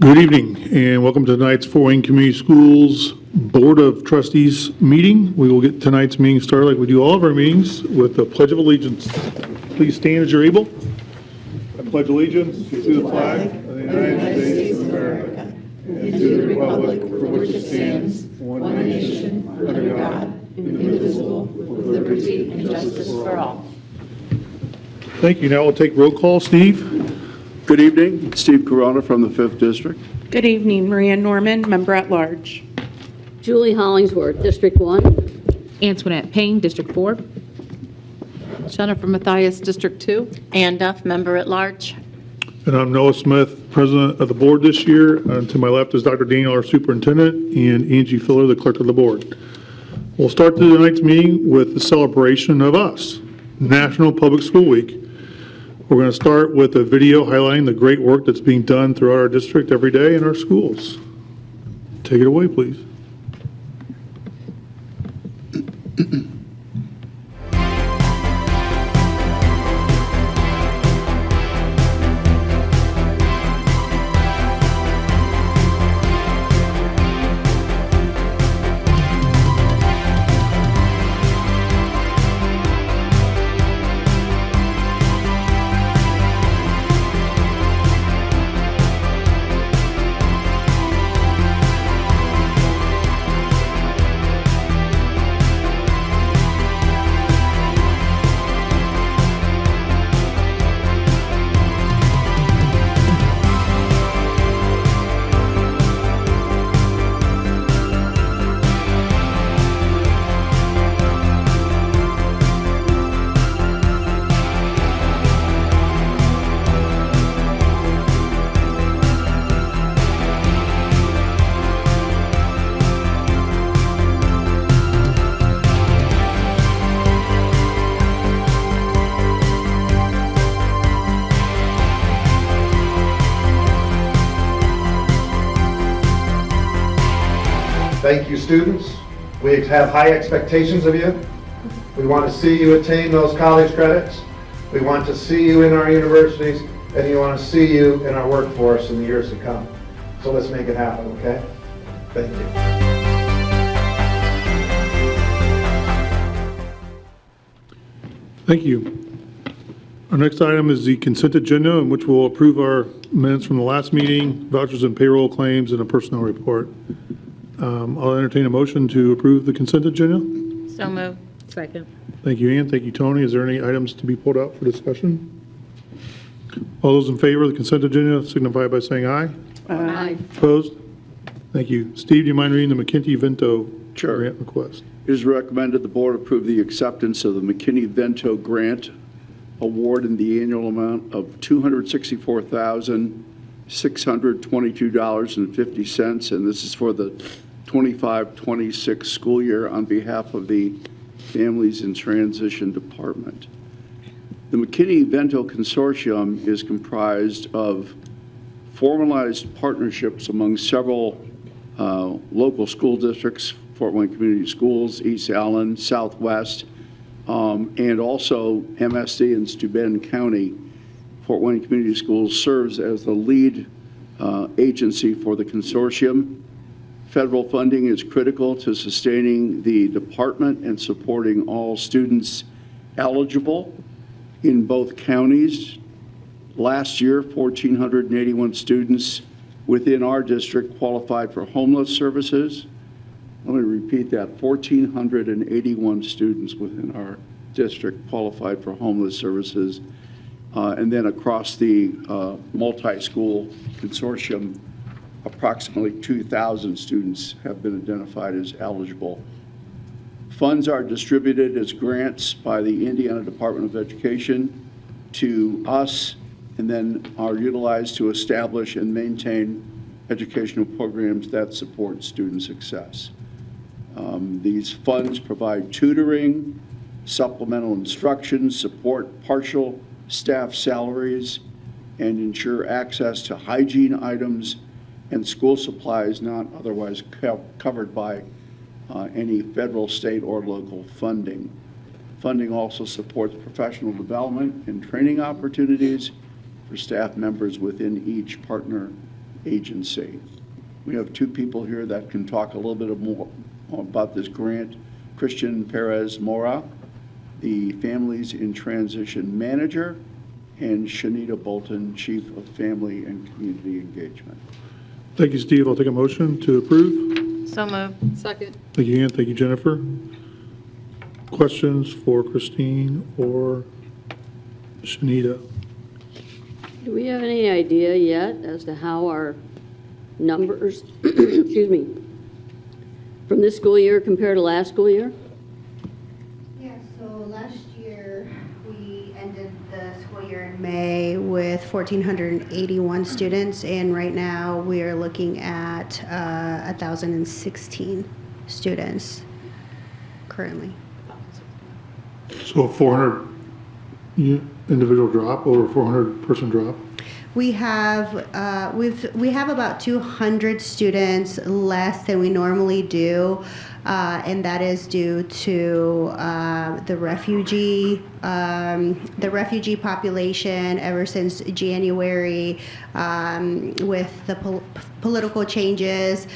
Good evening and welcome to tonight's Fort Wayne Community Schools Board of Trustees meeting. We will get tonight's meeting started like we do all of our meetings with the Pledge of Allegiance. Please stand as you're able. I pledge allegiance to the flag of the United States of America and to the republic for which it stands, one nation, under God, indivisible, with liberty and justice for all. Thank you. Now we'll take roll call. Steve. Good evening. Steve Corona from the 5th District. Good evening. Maria Norman, Member at Large. Julie Hollingsworth, District 1. Antoinette Payne, District 4. Jennifer Mathias, District 2. Ann Duff, Member at Large. And I'm Noah Smith, President of the Board this year. To my left is Dr. Daniel, our Superintendent, and Angie Filler, the Clerk of the Board. We'll start tonight's meeting with the celebration of us, National Public School Week. We're going to start with a video highlighting the great work that's being done throughout our district every day in our schools. Take it away, please. Thank you, students. We have high expectations of you. We want to see you attain those college credits. We want to see you in our universities, and we want to see you in our workforce in the years to come. So let's make it happen, okay? Thank you. Thank you. Our next item is the consent agenda, in which we'll approve our minutes from the last meeting, vouchers and payroll claims, and a personnel report. I'll entertain a motion to approve the consent agenda. So moved. Second. Thank you, Ann. Thank you, Tony. Is there any items to be pulled out for discussion? All those in favor of the consent agenda signify by saying aye. Aye. Opposed? Thank you. Steve, do you mind reading the McKinney-Vento Sure. grant request? It is recommended the board approve the acceptance of the McKinney-Vento grant award in the annual amount of $264,622.50, and this is for the 25-26 school year on behalf of the Families in Transition Department. The McKinney-Vento Consortium is comprised of formalized partnerships among several local school districts, Fort Wayne Community Schools, East Allen, Southwest, and also MSD in Steuben County. Fort Wayne Community Schools serves as the lead agency for the consortium. Federal funding is critical to sustaining the department and supporting all students eligible in both counties. Last year, 1,481 students within our district qualified for homeless services. Let me repeat that, 1,481 students within our district qualified for homeless services. And then across the multi-school consortium, approximately 2,000 students have been identified as eligible. Funds are distributed as grants by the Indiana Department of Education to us, and then are utilized to establish and maintain educational programs that support student success. These funds provide tutoring, supplemental instruction, support partial staff salaries, and ensure access to hygiene items and school supplies not otherwise covered by any federal, state, or local funding. Funding also supports professional development and training opportunities for staff members within each partner Agency. We have two people here that can talk a little bit more about this grant. Christian Perez Mora, the Families in Transition Manager, and Shanita Bolton, Chief of Family and Community Engagement. Thank you, Steve. I'll take a motion to approve. So moved. Second. Thank you, Ann. Thank you, Jennifer. Questions for Christine or Shanita? Do we have any idea yet as to how our numbers, excuse me, from this school year compare to last school year? Yeah, so last year, we ended the school year in May with 1,481 students, and right now, we are looking at 1,016 students currently. So a 400 individual drop, over 400 person drop? We have about 200 students less than we normally do, and that is due to the refugee population ever since January. With the political changes,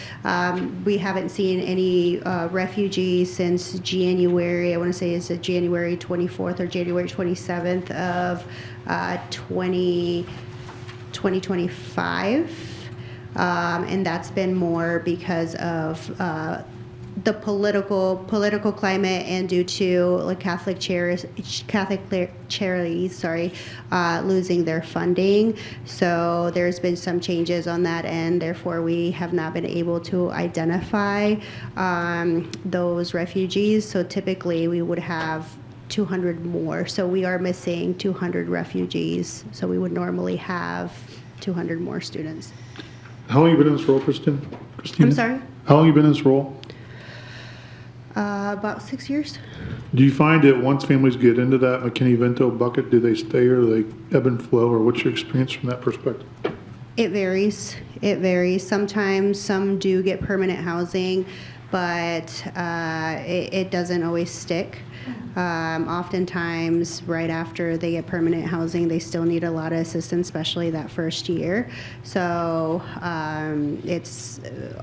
we haven't seen any refugees since January. I want to say it's January 24th or January 27th of 2025, and that's been more because of the political climate and due to like Catholic charities, losing their funding. So there's been some changes on that end. Therefore, we have not been able to identify those refugees. So typically, we would have 200 more. So we are missing 200 refugees. So we would normally have 200 more students. How long have you been in this role, Christina? I'm sorry? How long have you been in this role? About 6 years. Do you find that once families get into that McKinney-Vento bucket, do they stay or do they ebb and flow, or what's your experience from that perspective? It varies. It varies. Sometimes some do get permanent housing, but it doesn't always stick. Oftentimes, right after they get permanent housing, they still need a lot of assistance, especially that first year. So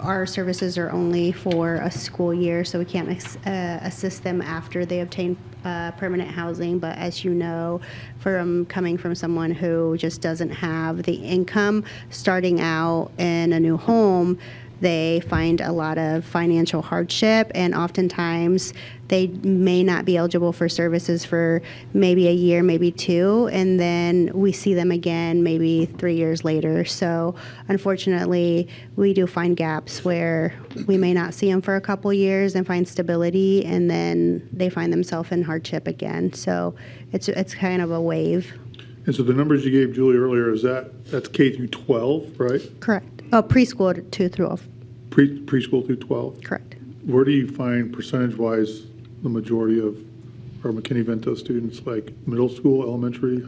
our services are only for a school year, so we can't assist them after they obtain permanent housing. But as you know, from coming from someone who just doesn't have the income starting out in a new home, they find a lot of financial hardship, and oftentimes they may not be eligible for services for maybe a year, maybe two, and then we see them again maybe 3 years later. So unfortunately, we do find gaps where we may not see them for a couple years and find stability, and then they find themselves in hardship again. So it's kind of a wave. And so the numbers you gave Julie earlier, that's K through 12, right? Correct. Oh, preschool 2 through Preschool through 12? correct. Where do you find percentage-wise the majority of our McKinney-Vento students, like middle school, elementary?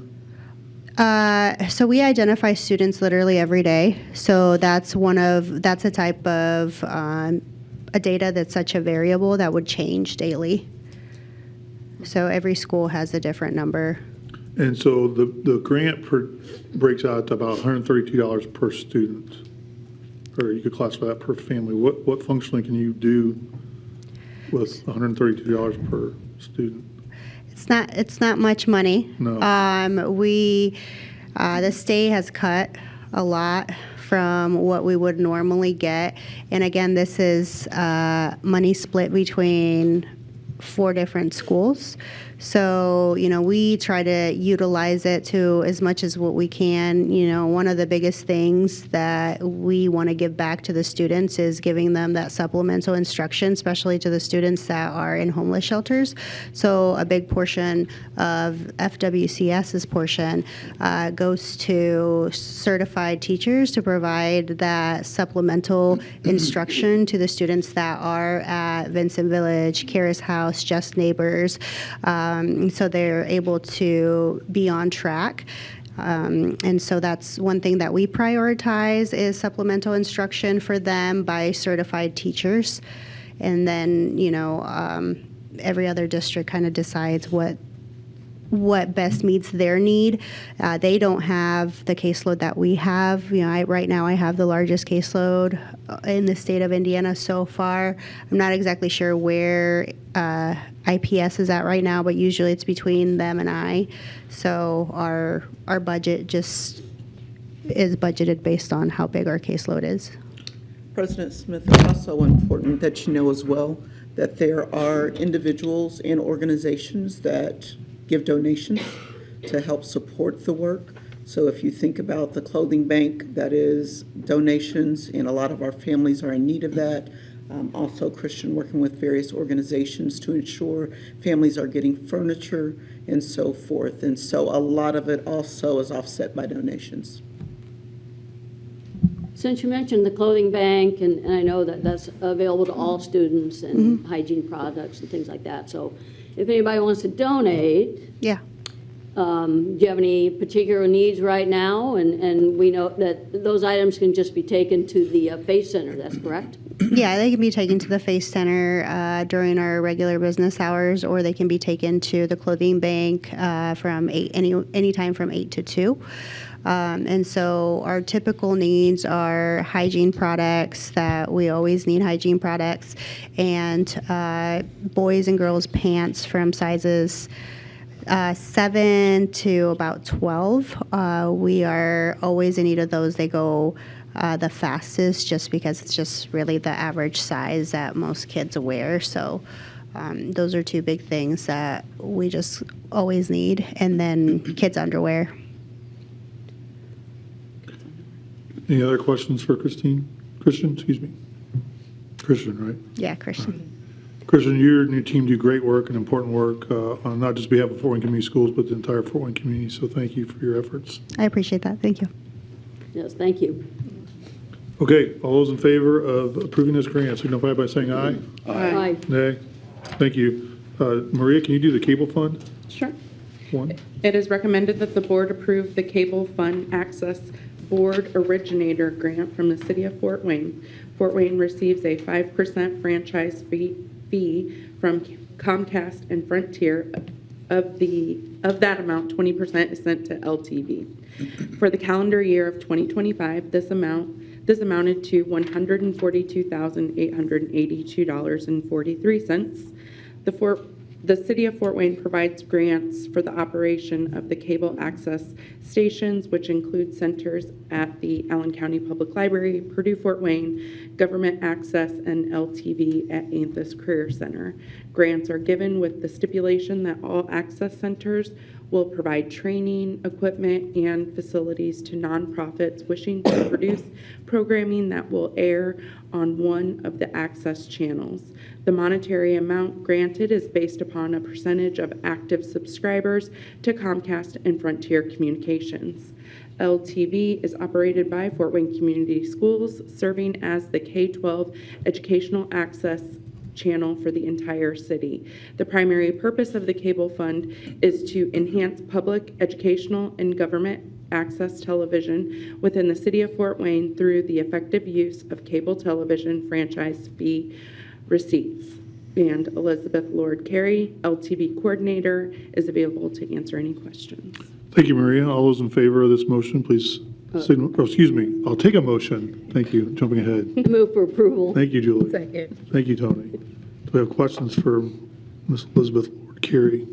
So we identify students literally every day. So that's a type of a data that's such a variable that would change daily. So every school has a different number. And so the grant breaks out to about $132 per student, or you could classify that per family. What functionally can you do with $132 per student? It's not much money. No. The state has cut a lot from what we would normally get, and again, this is money split between 4 different schools. So, we try to utilize it to as much as what we can. One of the biggest things that we want to give back to the students is giving them that supplemental instruction, especially to the students that are in homeless shelters. So a big portion of FWCS's portion goes to certified teachers to provide that supplemental instruction to the students that are at Vincent Village, Karis House, Just Neighbors, so they're able to be on track. And so that's one thing that we prioritize is supplemental instruction for them by certified teachers. And then, every other district kind of decides what what best meets their need. They don't have the caseload that we have. Right now I have the largest caseload in the state of Indiana so far. I'm not exactly sure where IPS is at right now, but usually it's between them and I. So our budget just is budgeted based on how big our caseload is. President Smith, it's also important that you know as well that there are individuals and organizations that give donations to help support the work. So if you think about the clothing bank, that is donations, and a lot of our families are in need of that. Also, Christian working with various organizations to ensure families are getting furniture and so forth. And so a lot of it also is offset by donations. Since you mentioned the clothing bank, and I know that that's available to all students and hygiene products and things like that. So if anybody wants to donate, Yeah. do you have any particular needs right now? And we know that those items can just be taken to the Faith Center, that's correct? Yeah, they can be taken to the Faith Center during our regular business hours, or they can be taken to the clothing bank from anytime from 8 to 2. And so our typical needs are hygiene products, that we always need hygiene products, and boys and girls pants from sizes 7 to about 12. We are always in need of those. They go the fastest just because it's just really the average size that most kids wear. So those are two big things that we just always need. And then kids' underwear. Any other questions for Christian, excuse me? Christian, right? Yeah, Christian. Christian, you and your team do great work and important work on not just behalf of Fort Wayne Community Schools, but the entire Fort Wayne community. So thank you for your efforts. I appreciate that. Thank you. Yes, thank you. Okay, all those in favor of approving this grant signify by saying aye. Aye. Nay. Thank you. Maria, can you do the cable fund Sure. one? It is recommended that the board approve the Cable Fund Access Board Originator Grant from the City of Fort Wayne. Fort Wayne receives a 5% franchise fee from Comcast and Frontier. Of that amount, 20% is sent to LTV. For the calendar year of 2025, this amounted to $142,882.43. The City of Fort Wayne provides grants for the operation of the cable access stations, which include centers at the Allen County Public Library, Purdue Fort Wayne, Government Access, and LTV at Anthus Career Center. Grants are given with the stipulation that all access centers will provide training, equipment, and facilities to nonprofits wishing to produce programming that will air on one of the access channels. The monetary amount granted is based upon a percentage of active subscribers to Comcast and Frontier Communications. LTV is operated by Fort Wayne Community Schools, serving as the K-12 educational access channel for the entire city. The primary purpose of the Cable Fund is to enhance public, educational, and government access television within the City of Fort Wayne through the effective use of cable television franchise fee receipts. And Elizabeth Lord Carey, LTV Coordinator, is available to answer any questions. Thank you, Maria. All those in favor of this motion, please signal. Oh, excuse me. I'll take a motion. Thank you. Jumping ahead. Move for approval. Thank you, Julie. Second. Thank you, Tony. Do we have questions for Ms. Elizabeth Lord Carey?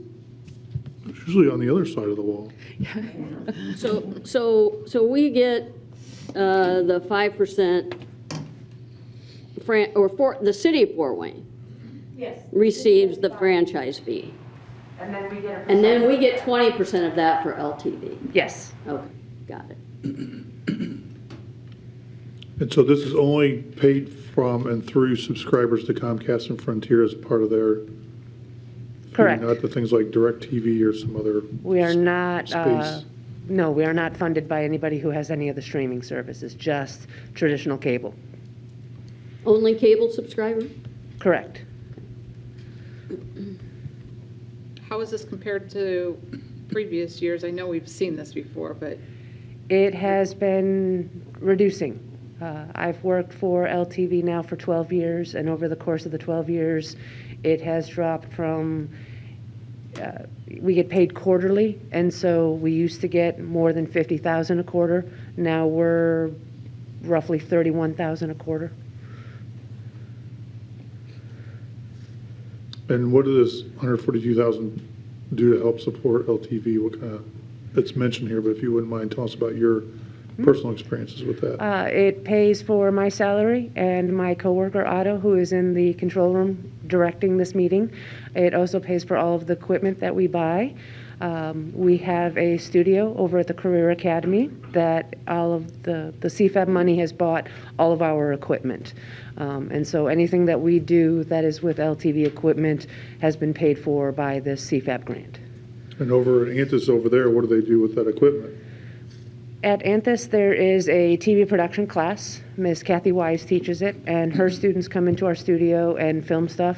It's usually on the other side of the wall. So we get the 5% the City of Fort Wayne. Yes. Receives the franchise fee. And then we get a And then we get 20% of that for LTV. Yes. Okay, got it. And so this is only paid from and through subscribers to Comcast and Frontier as part of their fee, Correct. not the things like DirecTV or some other We are not, space. no, we are not funded by anybody who has any of the streaming services, just traditional cable. Only cable subscriber? Correct. How is this compared to previous years? I know we've seen this before, but It has been reducing. I've worked for LTV now for 12 years, and over the course of the 12 years, it has dropped from we get paid quarterly, and so we used to get more than 50,000 a quarter. Now we're roughly 31,000 a quarter. And what does this 142,000 do to help support LTV? What kind of, it's mentioned here, but if you wouldn't mind telling us about your personal experiences with that. It pays for my salary and my coworker Otto, who is in the control room directing this meeting. It also pays for all of the equipment that we buy. We have a studio over at the Career Academy that all of the CFAB money has bought all of our equipment. And so anything that we do that is with LTV equipment has been paid for by this CFAB grant. And over at Antis over there, what do they do with that equipment? At Anthus, there is a TV production class. Ms. Kathy Wise teaches it, and her students come into our studio and film stuff.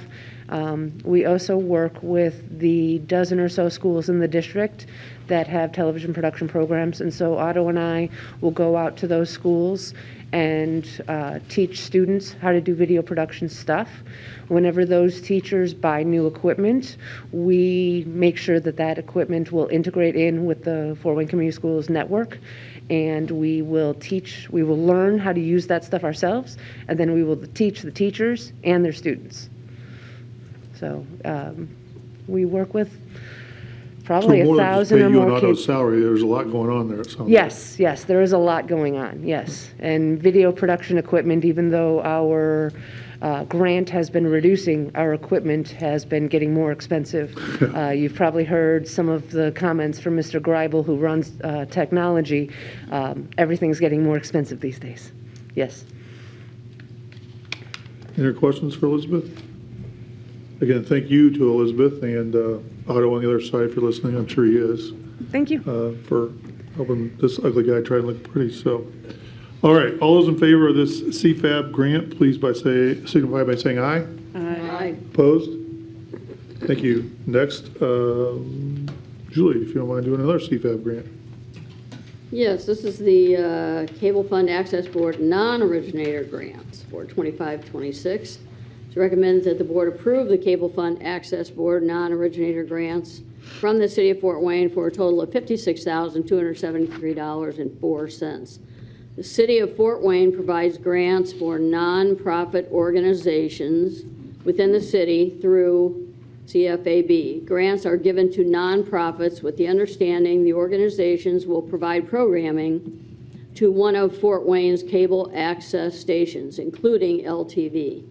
We also work with the dozen or so schools in the district that have television production programs, and so Otto and I will go out to those schools and teach students how to do video production stuff. Whenever those teachers buy new equipment, we make sure that that equipment will integrate in with the Fort Wayne Community Schools network, and we will learn how to use that stuff ourselves, and then we will teach the teachers and their students. So we work with probably 1,000 or more So more than just pay you and Otto's kids. salary, there's a lot going on there, it sounds like. Yes, there is a lot going on, yes. And video production equipment, even though our grant has been reducing, our equipment has been getting more expensive. You've probably heard some of the comments from Mr. Greibel, who runs technology. Everything's getting more expensive these days. Yes. Any other questions for Elizabeth? Again, thank you to Elizabeth and Otto on the other side for listening. I'm sure he is, Thank you. for helping this ugly guy try and look pretty. So, all right, all those in favor of this CFAB grant, please signify by saying aye. Aye. Opposed? Thank you. Next, Julie, if you don't mind doing another CFAB grant. Yes, this is the Cable Fund Access Board non-originator grants for 25-26. It recommends that the board approve the Cable Fund Access Board non-originator grants from the City of Fort Wayne for a total of $56,273.04. The City of Fort Wayne provides grants for nonprofit organizations within the city through CFAB. Grants are given to nonprofits with the understanding the organizations will provide programming to one of Fort Wayne's cable access stations, including LTV.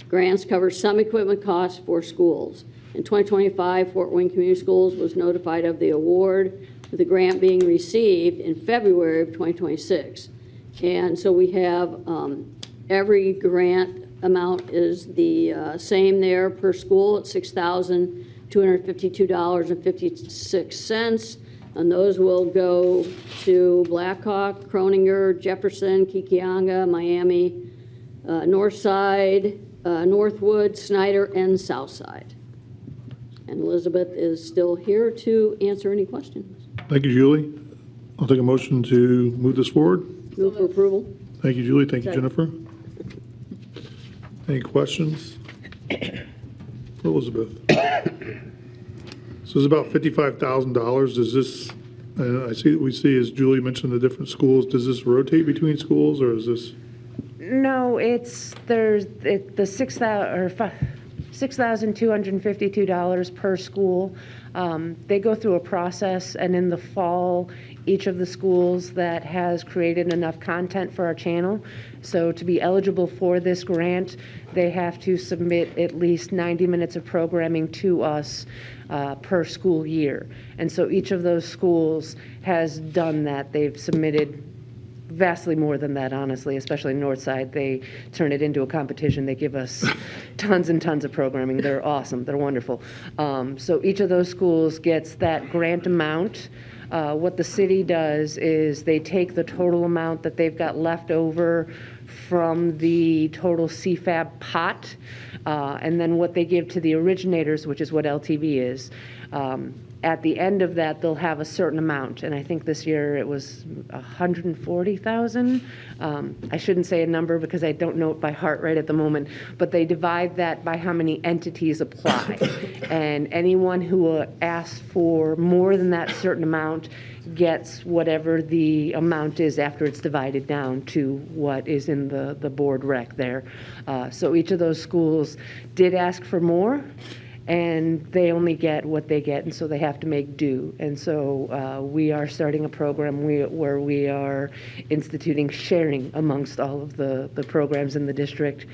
Grants cover some equipment costs for schools. In 2025, Fort Wayne Community Schools was notified of the award, with the grant being received in February of 2026. And so we have every grant amount is the same there per school at $6,252.56. And those will go to Blackhawk, Croninger, Jefferson, Kikianga, Miami, Northside, Northwood, Snyder, and Southside. And Elizabeth is still here to answer any questions. Thank you, Julie. I'll take a motion to move this forward. Move for approval. Thank you, Julie. Thank you, Second. Jennifer. Any questions for Elizabeth? So it's about $55,000. Does this, I see that we see, as Julie mentioned, the different schools. Does this rotate between schools, or is this? No, there's the $6,252 per school. They go through a process, and in the fall, each of the schools that has created enough content for our channel, so to be eligible for this grant, they have to submit at least 90 minutes of programming to us per school year. And so each of those schools has done that. They've submitted vastly more than that, honestly, especially Northside. They turn it into a competition. They give us tons and tons of programming. They're awesome. They're wonderful. So each of those schools gets that grant amount. What the city does is they take the total amount that they've got left over from the total CFAB pot, and then what they give to the originators, which is what LTV is, At the end of that, they'll have a certain amount, and I think this year it was 140,000. I shouldn't say a number because I don't know it by heart right at the moment, but they divide that by how many entities apply. And anyone who asks for more than that certain amount gets whatever the amount is after it's divided down to what is in the board rec there. So each of those schools did ask for more, and they only get what they get, and so they have to make do. And so we are starting a program where we are instituting sharing amongst all of the programs in the district.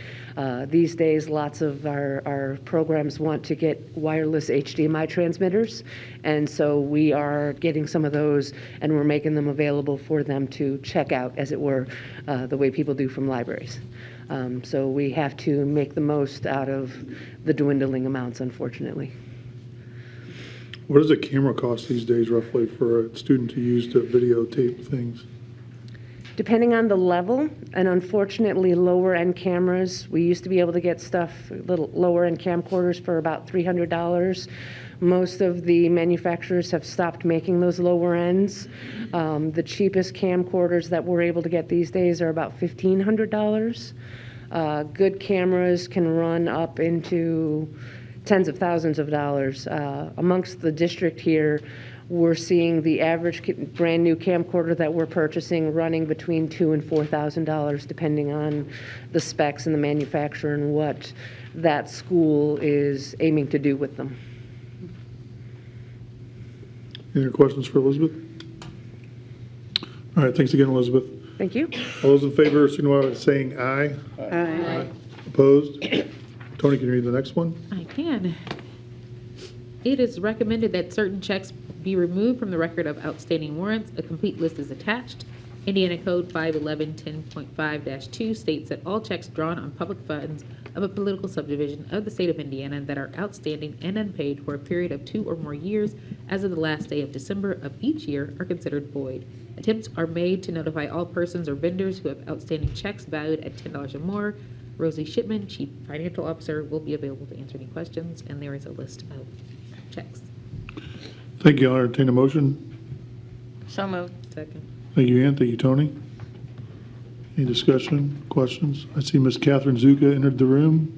These days, lots of our programs want to get wireless HDMI transmitters, and so we are getting some of those, and we're making them available for them to check out, as it were, the way people do from libraries. So we have to make the most out of the dwindling amounts, unfortunately. What does a camera cost these days roughly for a student to use to videotape things? Depending on the level, and unfortunately lower end cameras, we used to be able to get stuff, little lower end camcorders for about $300. Most of the manufacturers have stopped making those lower ends. The cheapest camcorders that we're able to get these days are about $1,500. Good cameras can run up into tens of thousands of dollars. Amongst the district here, we're seeing the average brand new camcorder that we're purchasing running between $2,000 and $4,000, depending on the specs and the manufacturer and what that school is aiming to do with them. Any other questions for Elizabeth? All right, thanks again, Elizabeth. Thank you. All those in favor, signify by saying aye. Aye. Opposed? Tony, can you read the next one? I can. It is recommended that certain checks be removed from the record of outstanding warrants. A complete list is attached. Indiana Code 51110.5-2 states that all checks drawn on public funds of a political subdivision of the state of Indiana that are outstanding and unpaid for a period of 2 or more years as of the last day of December of each year are considered void. Attempts are made to notify all persons or vendors who have outstanding checks valued at $10 or more. Rosie Shipman, Chief Financial Officer, will be available to answer any questions, and there is a list of checks. Thank you. I'll entertain a motion. So moved. Second. Thank you, Ann. Thank you, Tony. Any discussion, questions? I see Miss Catherine Zuka entered the room.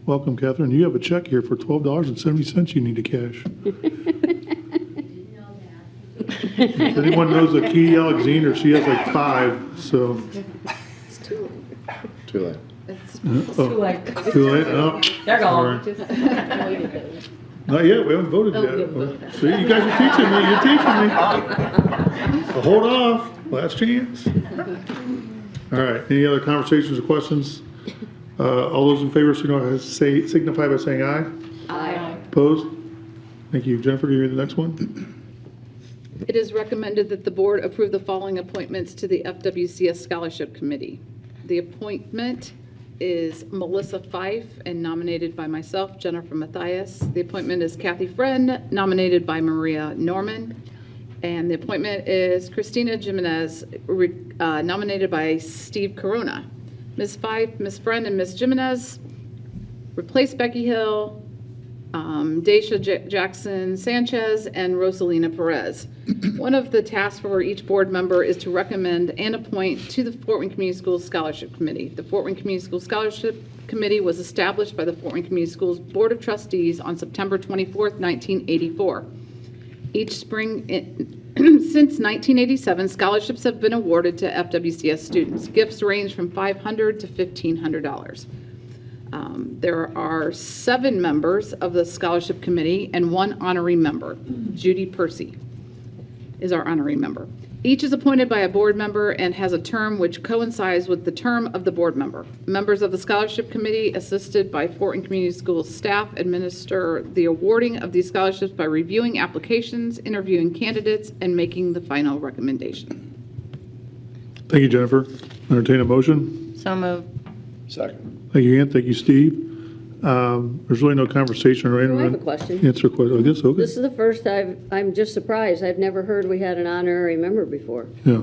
Welcome, Catherine. You have a check here for $12.70 you need to cash. If anyone knows a Katie Alexander, she has like 5, so. It's too Too late. Too late. Too late? Oh. They're gone. Sorry. Not yet, we haven't voted yet. See, you guys are teaching me, you're teaching me. Well, hold off, last chance. All right, any other conversations or questions? All those in favor signify by saying aye. Aye. Opposed? Thank you. Jennifer, can you read the next one? It is recommended that the board approve the following appointments to the FWCS Scholarship Committee. The appointment is Melissa Fife and nominated by myself, Jennifer Mathias. The appointment is Kathy Friend, nominated by Maria Norman. And the appointment is Christina Jimenez, nominated by Steve Corona. Ms. Fife, Ms. Friend, and Ms. Jimenez replace Becky Hill, Daisha Jackson Sanchez, and Rosalina Perez. One of the tasks for each board member is to recommend and appoint to the Fort Wayne Community Schools Scholarship Committee. The Fort Wayne Community Schools Scholarship Committee was established by the Fort Wayne Community Schools Board of Trustees on September 24th, 1984. Each spring, since 1987, scholarships have been awarded to FWCS students. Gifts range from $500 to $1,500. There are 7 members of the scholarship committee and 1 honorary member. Judy Percy is our honorary member. Each is appointed by a board member and has a term which coincides with the term of the board member. Members of the scholarship committee, assisted by Fort Wayne Community Schools staff, administer the awarding of these scholarships by reviewing applications, interviewing candidates, and making the final recommendation. Thank you, Jennifer. Entertain a motion. So moved. Second. Thank you, Ann. Thank you, Steve. There's really no conversation or I anyone. have a question. Answer a question. I guess, okay. This is the first I'm just surprised. I've never heard we had an honorary member before. Yeah.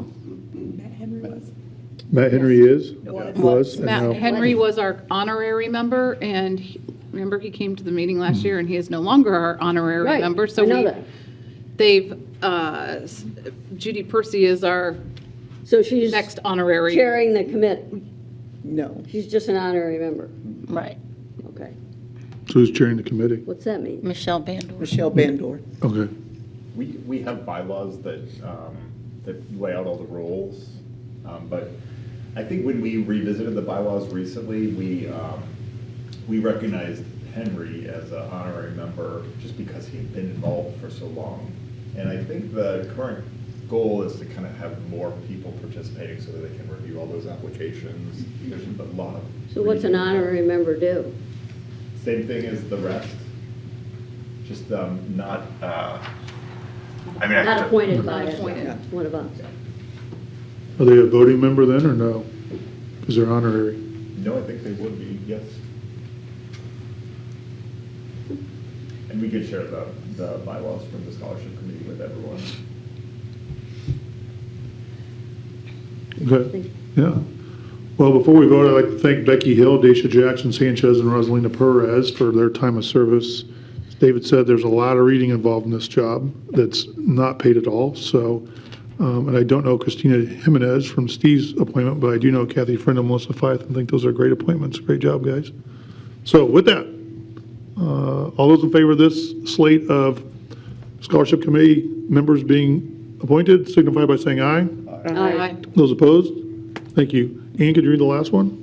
Matt Henry is? Was. and Matt now- Henry was our honorary member, and remember he came to the meeting last year, and he is no longer our honorary Right, member. So I know we that. they've, Judy Percy is our So she's next honorary. chairing the committee. No. She's just an honorary member. Right. Okay. So who's chairing the committee? What's that mean? Michelle Bandor. Michelle Bandor. Okay. We have bylaws that, that lay out all the rules, but I think when we revisited the bylaws recently, we recognized Henry as an honorary member just because he had been involved for so long. And I think the current goal is to kind of have more people participating so that they can review all those applications. There's a lot of. So what's an honorary member do? Same thing as the rest, just not, I mean, Not appointed by Not appointed. one of us. Are they a voting member then, or no? Because they're honorary. no, I think they would be, yes. And we could share the bylaws from the scholarship committee with everyone. Okay, yeah. Well, before we vote, I'd like to thank Becky Hill, Daisha Jackson Sanchez, and Rosalina Perez for their time of service. As David said, there's a lot of reading involved in this job that's not paid at all, so, and I don't know Christina Jimenez from Steve's appointment, but I do know Kathy Friend and Melissa Fyth, and I think those are great appointments. Great job, guys. So with that, all those in favor of this slate of scholarship committee members being appointed signify by saying aye. Aye. Those opposed? Thank you. Ann, could you read the last one?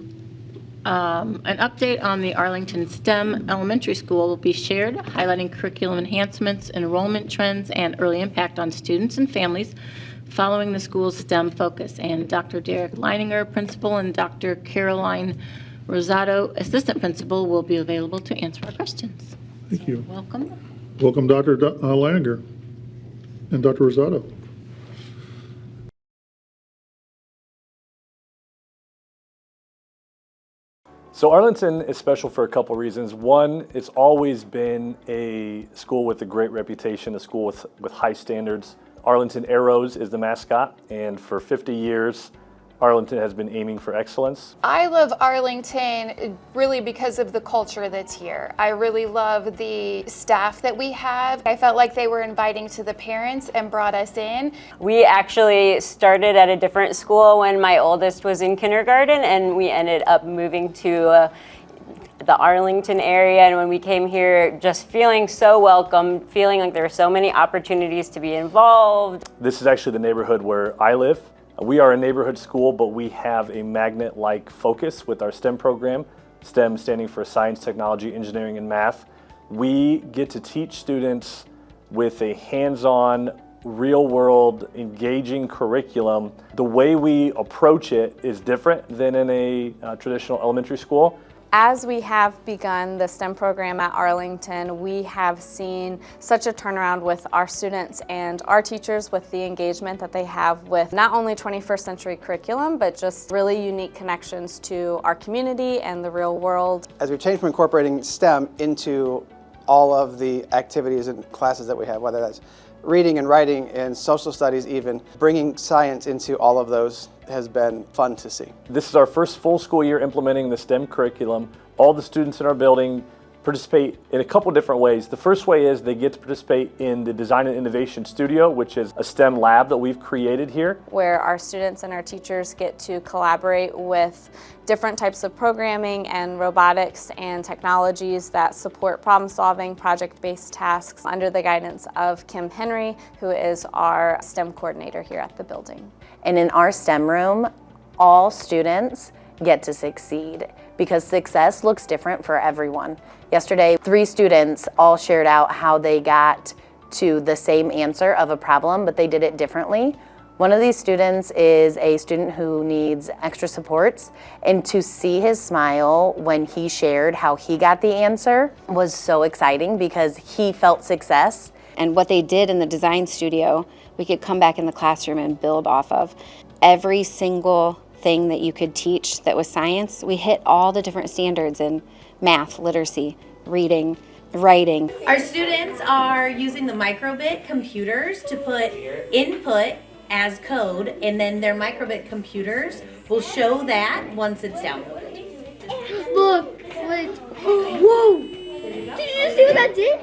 An update on the Arlington STEM Elementary School will be shared, highlighting curriculum enhancements, enrollment trends, and early impact on students and families following the school's STEM focus. And Dr. Derek Leininger, principal, and Dr. Caroline Rosado, assistant principal, will be available to answer our questions. Thank you. Welcome. Welcome, Dr. Leininger and Dr. Rosado. So Arlington is special for a couple reasons. One, it's always been a school with a great reputation, a school with high standards. Arlington Arrows is the mascot, and for 50 years, Arlington has been aiming for excellence. I love Arlington really because of the culture that's here. I really love the staff that we have. I felt like they were inviting to the parents and brought us in. We actually started at a different school when my oldest was in kindergarten, and we ended up moving to the Arlington area. And when we came here, just feeling so welcome, feeling like there were so many opportunities to be involved. This is actually the neighborhood where I live. We are a neighborhood school, but we have a magnet-like focus with our STEM program, STEM standing for Science, Technology, Engineering, and Math. We get to teach students with a hands-on, real-world, engaging curriculum. The way we approach it is different than in a traditional elementary school. As we have begun the STEM program at Arlington, we have seen such a turnaround with our students and our teachers with the engagement that they have with not only 21st century curriculum, but just really unique connections to our community and the real world. As we've changed from incorporating STEM into all of the activities and classes that we have, whether that's reading and writing and social studies even, bringing science into all of those has been fun to see. This is our first full school year implementing the STEM curriculum. All the students in our building participate in a couple different ways. The first way is they get to participate in the Design and Innovation Studio, which is a STEM lab that we've created here. Where our students and our teachers get to collaborate with different types of programming and robotics and technologies that support problem solving, project-based tasks under the guidance of Kim Henry, who is our STEM coordinator here at the building. And in our STEM room, all students get to succeed because success looks different for everyone. Yesterday, 3 students all shared out how they got to the same answer of a problem, but they did it differently. One of these students is a student who needs extra supports, and to see his smile when he shared how he got the answer was so exciting because he felt success. And what they did in the design studio, we could come back in the classroom and build off of. Every single thing that you could teach that was science, we hit all the different standards in math, literacy, reading, writing. Our students are using the microbit computers to put input as code, and then their microbit computers will show that once it's downloaded. Look, whoa! Did you just see what That's it?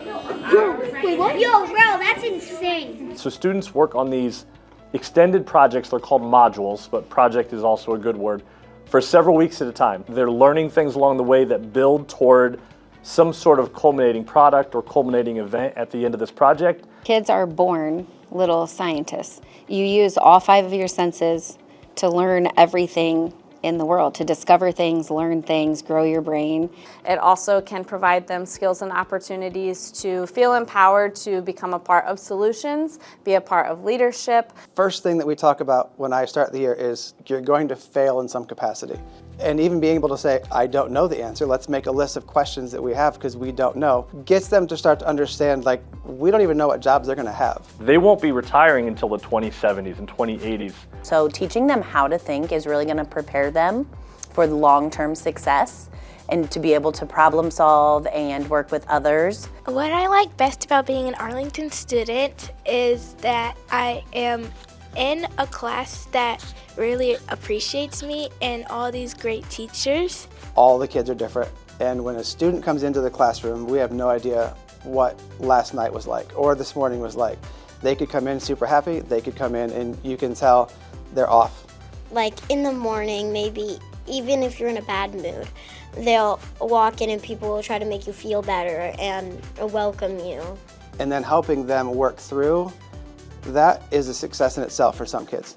Wait, what? Yo, bro, that's insane. So students work on these extended projects. They're called modules, but project is also a good word, for several weeks at a time. They're learning things along the way that build toward some sort of culminating product or culminating event at the end of this project. Kids are born little scientists. You use all 5 of your senses to learn everything in the world, to discover things, learn things, grow your brain. It also can provide them skills and opportunities to feel empowered to become a part of solutions, be a part of leadership. First thing that we talk about when I start the year is you're going to fail in some capacity. And even being able to say, I don't know the answer, let's make a list of questions that we have because we don't know, gets them to start to understand, like, we don't even know what jobs they're going to have. They won't be retiring until the 2070s and 2080s. So teaching them how to think is really going to prepare them for long-term success and to be able to problem solve and work with others. What I like best about being an Arlington student is that I am in a class that really appreciates me and all these great teachers. All the kids are different, and when a student comes into the classroom, we have no idea what last night was like or this morning was like. They could come in super happy, they could come in and you can tell they're off. Like in the morning, maybe even if you're in a bad mood, they'll walk in and people will try to make you feel better and welcome you. And then helping them work through, that is a success in itself for some kids.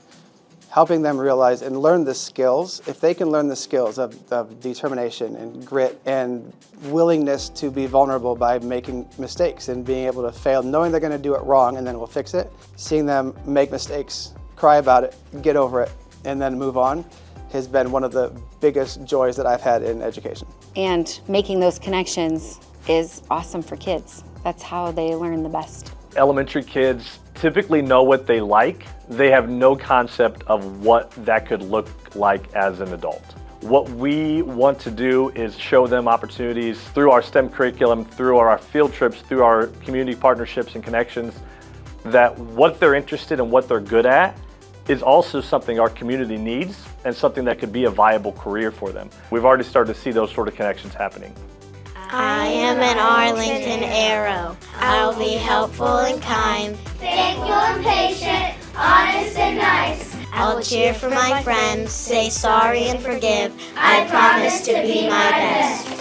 Helping them realize and learn the skills, if they can learn the skills of determination and grit and willingness to be vulnerable by making mistakes and being able to fail, knowing they're going to do it wrong and then we'll fix it, seeing them make mistakes, cry about it, get over it, and then move on has been one of the biggest joys that I've had in education. And making those connections is awesome for kids. That's how they learn the best. Elementary kids typically know what they like. They have no concept of what that could look like as an adult. What we want to do is show them opportunities through our STEM curriculum, through our field trips, through our community partnerships and connections, that what they're interested in, what they're good at, is also something our community needs and something that could be a viable career for them. We've already started to see those sort of connections happening. I am an Arlington arrow. I'll be helpful and kind, thankful and patient, honest and nice. I'll cheer for my friends, say sorry and forgive. I promise to be my best.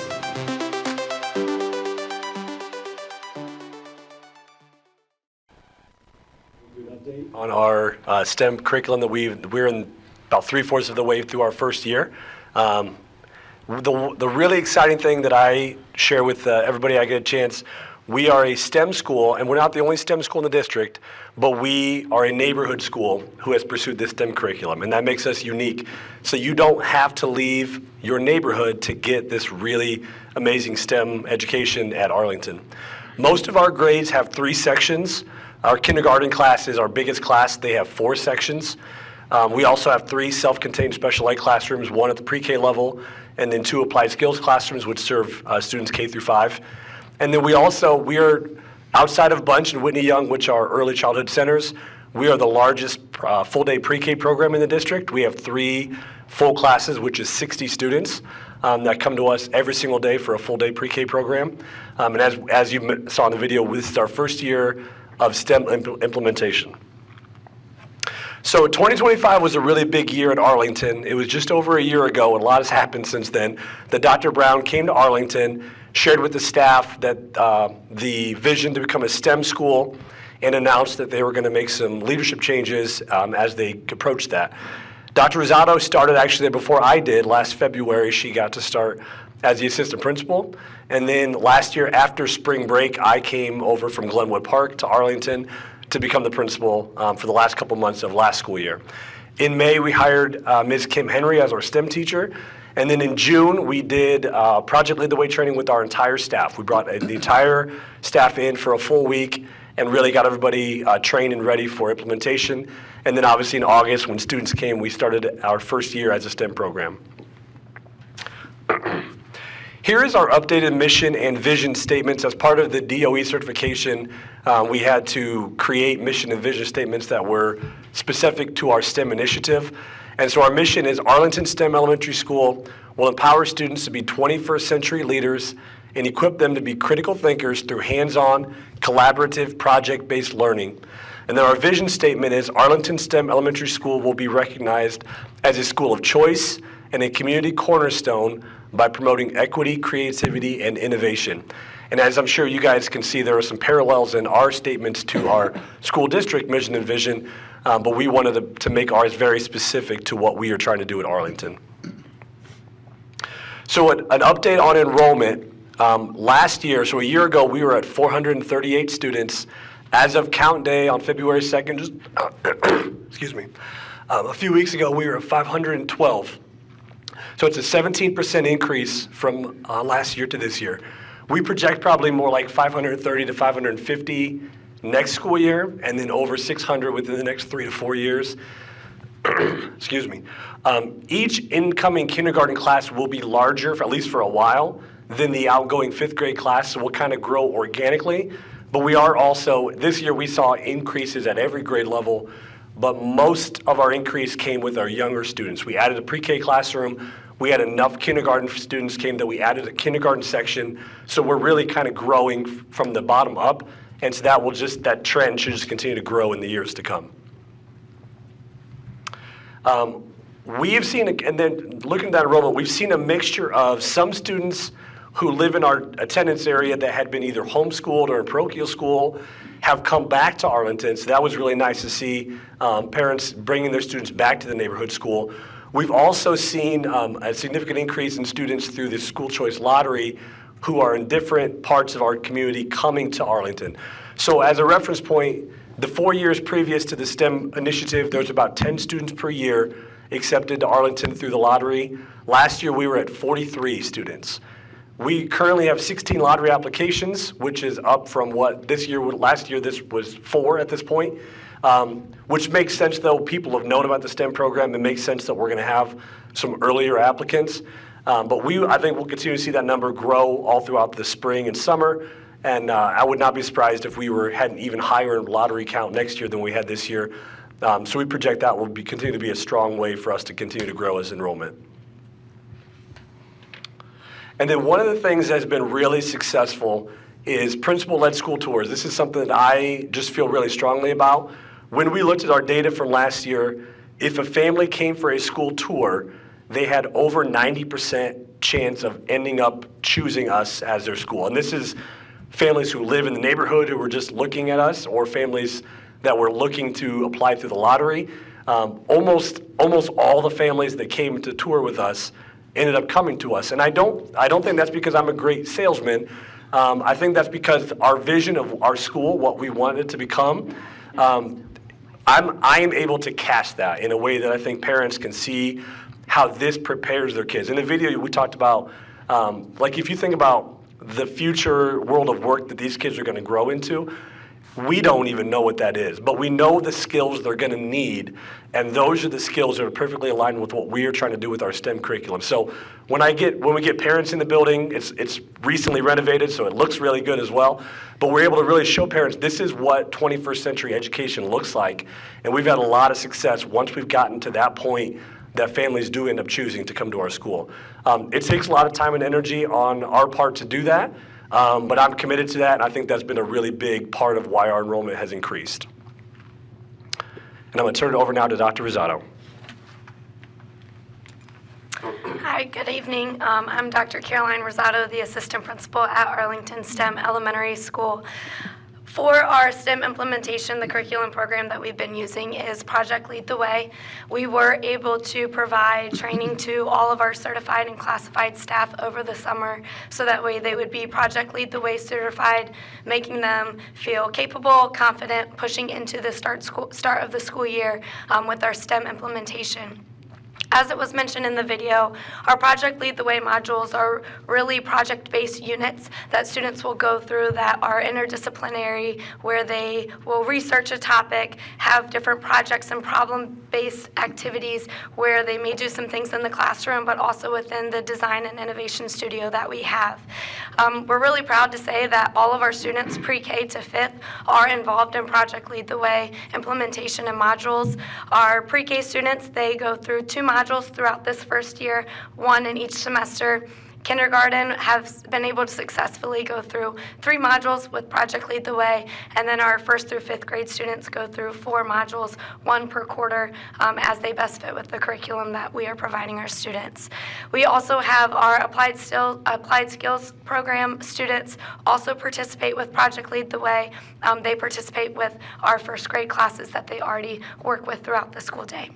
On our STEM curriculum that we're in about 3/4 of the way through our first year. The really exciting thing that I share with everybody I get a chance, we are a STEM school, and we're not the only STEM school in the district, but we are a neighborhood school who has pursued this STEM curriculum, and that makes us unique. So you don't have to leave your neighborhood to get this really amazing STEM education at Arlington. Most of our grades have 3 sections. Our kindergarten class is our biggest class. They have 4 sections. We also have 3 self-contained special ed classrooms, 1 at the pre-K level, and then 2 applied skills classrooms, which serve students K through 5. And then we are outside of Bunch and Whitney Young, which are early childhood centers. We are the largest full-day pre-K program in the district. We have 3 full classes, which is 60 students that come to us every single day for a full-day pre-K program. And as you saw in the video, this is our first year of STEM implementation. So 2025 was a really big year at Arlington. It was just over a year ago, and a lot has happened since then, that Dr. Brown came to Arlington, shared with the staff that the vision to become a STEM school, and announced that they were going to make some leadership changes as they approached that. Dr. Rosado started actually there before I did. Last February, she got to start as the assistant principal. And then last year, after spring break, I came over from Glenwood Park to Arlington to become the principal for the last couple months of last school year. In May, we hired Ms. Kim Henry as our STEM teacher. And then in June, we did Project Lead the Way training with our entire staff. We brought the entire staff in for a full week and really got everybody trained and ready for implementation. And then obviously in August, when students came, we started our first year as a STEM program. Here is our updated mission and vision statements. As part of the DOE certification, we had to create mission and vision statements that were specific to our STEM initiative. And so our mission is Arlington STEM Elementary School will empower students to be 21st century leaders and equip them to be critical thinkers through hands-on, collaborative, project-based learning. And then our vision statement is Arlington STEM Elementary School will be recognized as a school of choice and a community cornerstone by promoting equity, creativity, and innovation. And as I'm sure you guys can see, there are some parallels in our statements to our school district mission and vision, but we wanted to make ours very specific to what we are trying to do at Arlington. So an update on enrollment. Last year, so a year ago, we were at 438 students. As of count day on February 2nd, excuse me, a few weeks ago, we were at 512. So it's a 17% increase from last year to this year. We project probably more like 530 to 550 next school year, and then over 600 within the next 3 to 4 years. Excuse me. Each incoming kindergarten class will be larger, for at least for a while, than the outgoing 5th grade class, so we'll kind of grow organically. But we are also, this year we saw increases at every grade level, but most of our increase came with our younger students. We added a pre-K classroom. We had enough kindergarten students came that we added a kindergarten section. So we're really kind of growing from the bottom up. And so that trend should just continue to grow in the years to come. We have seen, and then looking at that enrollment, we've seen a mixture of some students who live in our attendance area that had been either homeschooled or in parochial school have come back to Arlington. So that was really nice to see parents bringing their students back to the neighborhood school. We've also seen a significant increase in students through the school choice lottery who are in different parts of our community coming to Arlington. So as a reference point, the 4 years previous to the STEM initiative, there was about 10 students per year accepted to Arlington through the lottery. Last year, we were at 43 students. We currently have 16 lottery applications, which is up from what this year, last year this was 4 at this point, which makes sense though. People have known about the STEM program. It makes sense that we're gonna have some earlier applicants. But I think we'll continue to see that number grow all throughout the spring and summer. And I would not be surprised if we had an even higher lottery count next year than we had this year. So we project that will continue to be a strong way for us to continue to grow as enrollment. And then one of the things that's been really successful is principal-led school tours. This is something that I just feel really strongly about. When we looked at our data from last year, if a family came for a school tour, they had over 90% chance of ending up choosing us as their school. And this is families who live in the neighborhood who were just looking at us, or families that were looking to apply through the lottery. Almost all the families that came to tour with us ended up coming to us. And I don't think that's because I'm a great salesman. I think that's because our vision of our school, what we want it to become, I am able to cast that in a way that I think parents can see how this prepares their kids. In the video we talked about, like if you think about the future world of work that these kids are gonna grow into, we don't even know what that is, but we know the skills they're gonna need, and those are the skills that are perfectly aligned with what we are trying to do with our STEM curriculum. So when we get parents in the building, it's recently renovated, so it looks really good as well, but we're able to really show parents this is what 21st century education looks like, and we've had a lot of success once we've gotten to that point that families do end up choosing to come to our school. It takes a lot of time and energy on our part to do that, but I'm committed to that, and I think that's been a really big part of why our enrollment has increased. And I'm going to turn it over now to Dr. Rosado. Hi, good evening. I'm Dr. Caroline Rosado, the assistant principal at Arlington STEM Elementary School. For our STEM implementation, the curriculum program that we've been using is Project Lead the Way. We were able to provide training to all of our certified and classified staff over the summer, so that way they would be Project Lead the Way certified, making them feel capable, confident, pushing into the start of the school year with our STEM implementation. As it was mentioned in the video, our Project Lead the Way modules are really project-based units that students will go through that are interdisciplinary, where they will research a topic, have different projects and problem-based activities where they may do some things in the classroom, but also within the design and innovation studio that we have. We're really proud to say that all of our students pre-K to 5th are involved in Project Lead the Way implementation and modules. Our pre-K students, they go through 2 modules throughout this first year, 1 in each semester. kindergarten have been able to successfully go through 3 modules with Project Lead the Way, and then our 1st through 5th grade students go through 4 modules, 1 per quarter, as they best fit with the curriculum that we are providing our students. We also have our Applied Skills program students also participate with Project Lead the Way. They participate with our 1st grade classes that they already work with throughout the school day.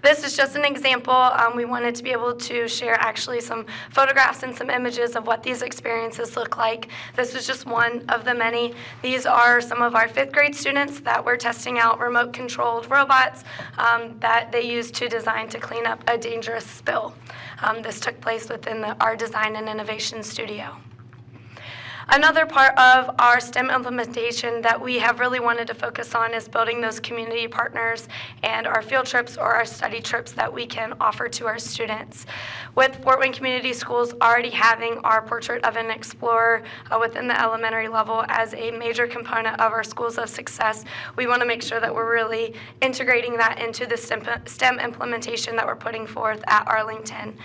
This is just an example. We wanted to be able to share actually some photographs and some images of what these experiences look like. This is just one of the many. These are some of our 5th grade students that were testing out remote controlled robots that they used to design to clean up a dangerous spill. This took place within our Design and Innovation Studio. Another part of our STEM implementation that we have really wanted to focus on is building those community partners and our field trips or our study trips that we can offer to our students. With Fort Wayne Community Schools already having our Portrait of an Explorer within the elementary level as a major component of our Schools of Success, we want to make sure that we're really integrating that into the STEM implementation that we're putting forth at Arlington.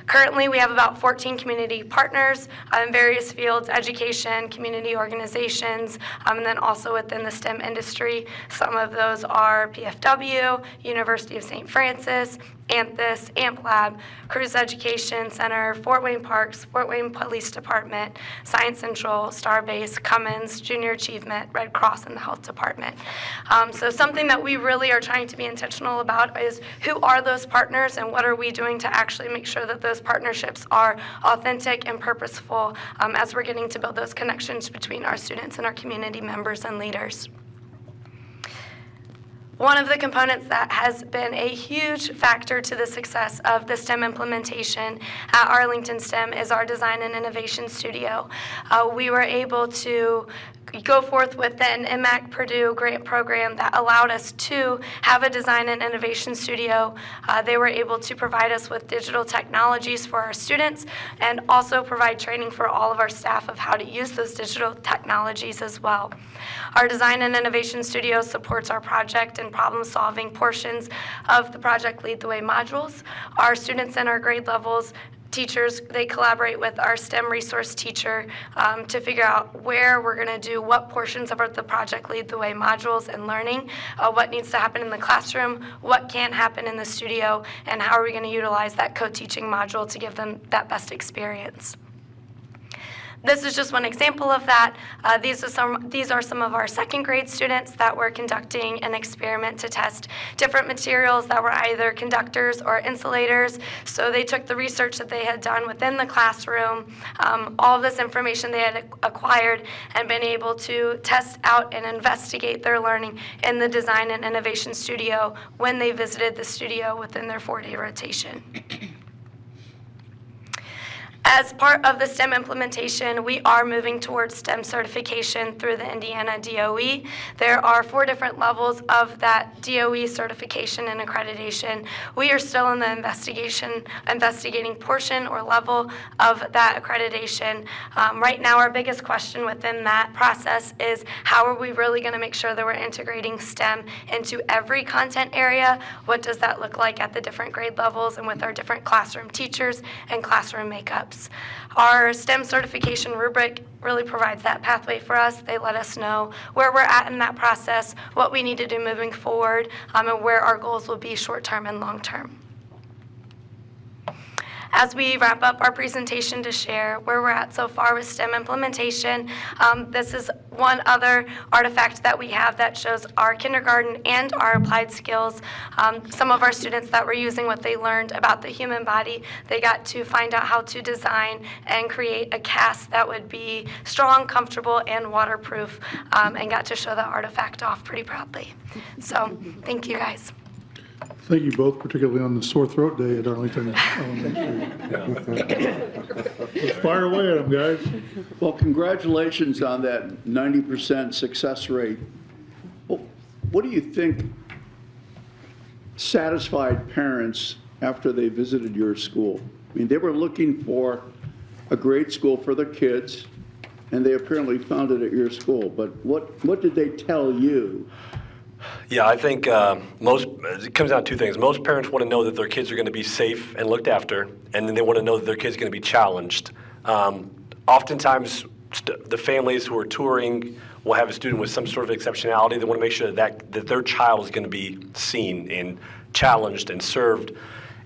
Currently, we have about 14 community partners in various fields, education, community organizations, and then also within the STEM industry. Some of those are PFW, University of St. Francis, Anthus, Amp Lab, Cruise Education Center, Fort Wayne Parks, Fort Wayne Police Department, Science Central, Starbase, Cummins, Junior Achievement, Red Cross, and the Health Department. So something that we really are trying to be intentional about is who are those partners and what are we doing to actually make sure that those partnerships are authentic and purposeful as we're getting to build those connections between our students and our community members and leaders. One of the components that has been a huge factor to the success of the STEM implementation at Arlington STEM is our Design and Innovation Studio. We were able to go forth with an MAC Purdue grant program that allowed us to have a Design and Innovation Studio. They were able to provide us with digital technologies for our students and also provide training for all of our staff of how to use those digital technologies as well. Our Design and Innovation Studio supports our project and problem-solving portions of the Project Lead the Way modules. Our students in our grade levels, teachers, they collaborate with our STEM resource teacher to figure out where we're going to do what portions of the Project Lead the Way modules and learning, what needs to happen in the classroom, what can't happen in the studio, and how are we going to utilize that co-teaching module to give them that best experience. This is just one example of that. These are some of our 2nd grade students that were conducting an experiment to test different materials that were either conductors or insulators. So they took the research that they had done within the classroom, all of this information they had acquired, and been able to test out and investigate their learning in the Design and Innovation Studio when they visited the studio within their 4-day rotation. As part of the STEM implementation, we are moving towards STEM certification through the Indiana DOE. There are 4 different levels of that DOE certification and accreditation. We are still in the investigating portion or level of that accreditation. Right now, our biggest question within that process is how are we really going to make sure that we're integrating STEM into every content area? What does that look like at the different grade levels and with our different classroom teachers and classroom makeups? Our STEM certification rubric really provides that pathway for us. They let us know where we're at in that process, what we need to do moving forward, and where our goals will be short-term and long-term. As we wrap up our presentation to share where we're at so far with STEM implementation, this is one other artifact that we have that shows our kindergarten and our applied skills. Some of our students that were using what they learned about the human body, they got to find out how to design and create a cast that would be strong, comfortable, and waterproof, and got to show that artifact off pretty proudly. So thank you guys. Thank you both, particularly on the sore throat day at Arlington Elementary. Let's fire away at them, guys. Well, congratulations on that 90% success rate. Well, what do you think satisfied parents after they visited your school? I mean, they were looking for a great school for their kids, and they apparently found it at your school. But what did they tell you Yeah, I think it comes down to two things. Most parents want to know that their kids are going to be safe and looked after, and then they want to know that their kids are going to be challenged. Oftentimes, the families who are touring will have a student with some sort of exceptionality. They want to make sure that their child is going to be seen and challenged and served.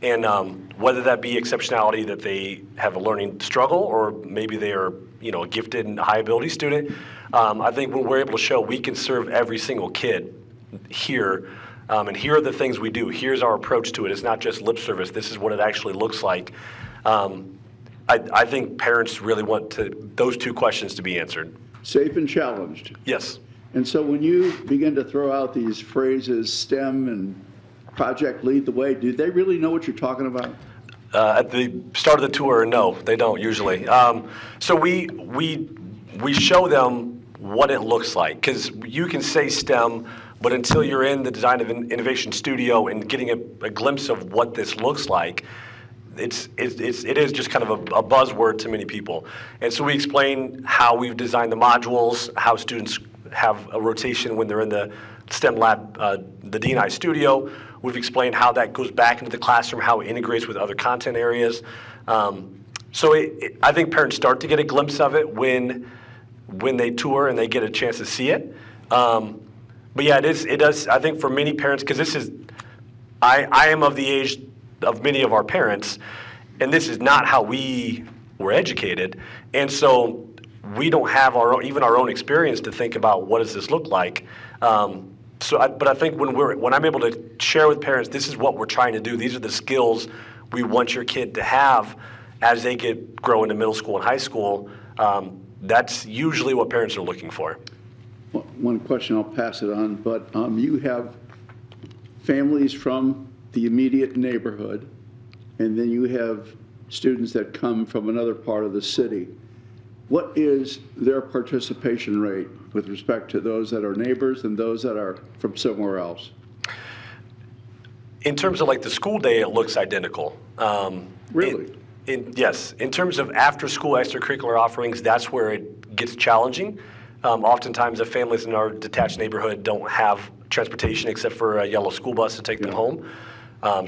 And whether that be exceptionality that they have a learning struggle, or maybe they are, a gifted and high ability student, I think when we're able to show we can serve every single kid here, and here are the things we do. Here's our approach to it. It's not just lip service. This is what it actually looks like. I think parents really want those two questions to be answered. Safe and challenged. Yes. And so when you begin to throw out these phrases, STEM and Project Lead the Way, do they really know what you're talking about? At the start of the tour, no, they don't usually. So we show them what it looks like, because you can say STEM, but until you're in the Design of Innovation Studio and getting a glimpse of what this looks like, it is just kind of a buzzword to many people. And so we explain how we've designed the modules, how students have a rotation when they're in the STEM lab, the D&I studio. We've explained how that goes back into the classroom, how it integrates with other content areas. So I think parents start to get a glimpse of it when they tour and they get a chance to see it. But yeah, it does, I think for many parents, because I am of the age of many of our parents, and this is not how we were educated. And so we don't have even our own experience to think about what does this look like. But I think when I'm able to share with parents, this is what we're trying to do. These are the skills we want your kid to have as they grow into middle school and high school. That's usually what parents are looking for. One question, I'll pass it on, but you have families from the immediate neighborhood, and then you have students that come from another part of the city. What is their participation rate with respect to those that are neighbors and those that are from somewhere else? In terms of like the school day, it looks identical. Really? Yes. In terms of after-school extracurricular offerings, that's where it gets challenging. Oftentimes, the families in our detached neighborhood don't have transportation except for a yellow school bus to take them home.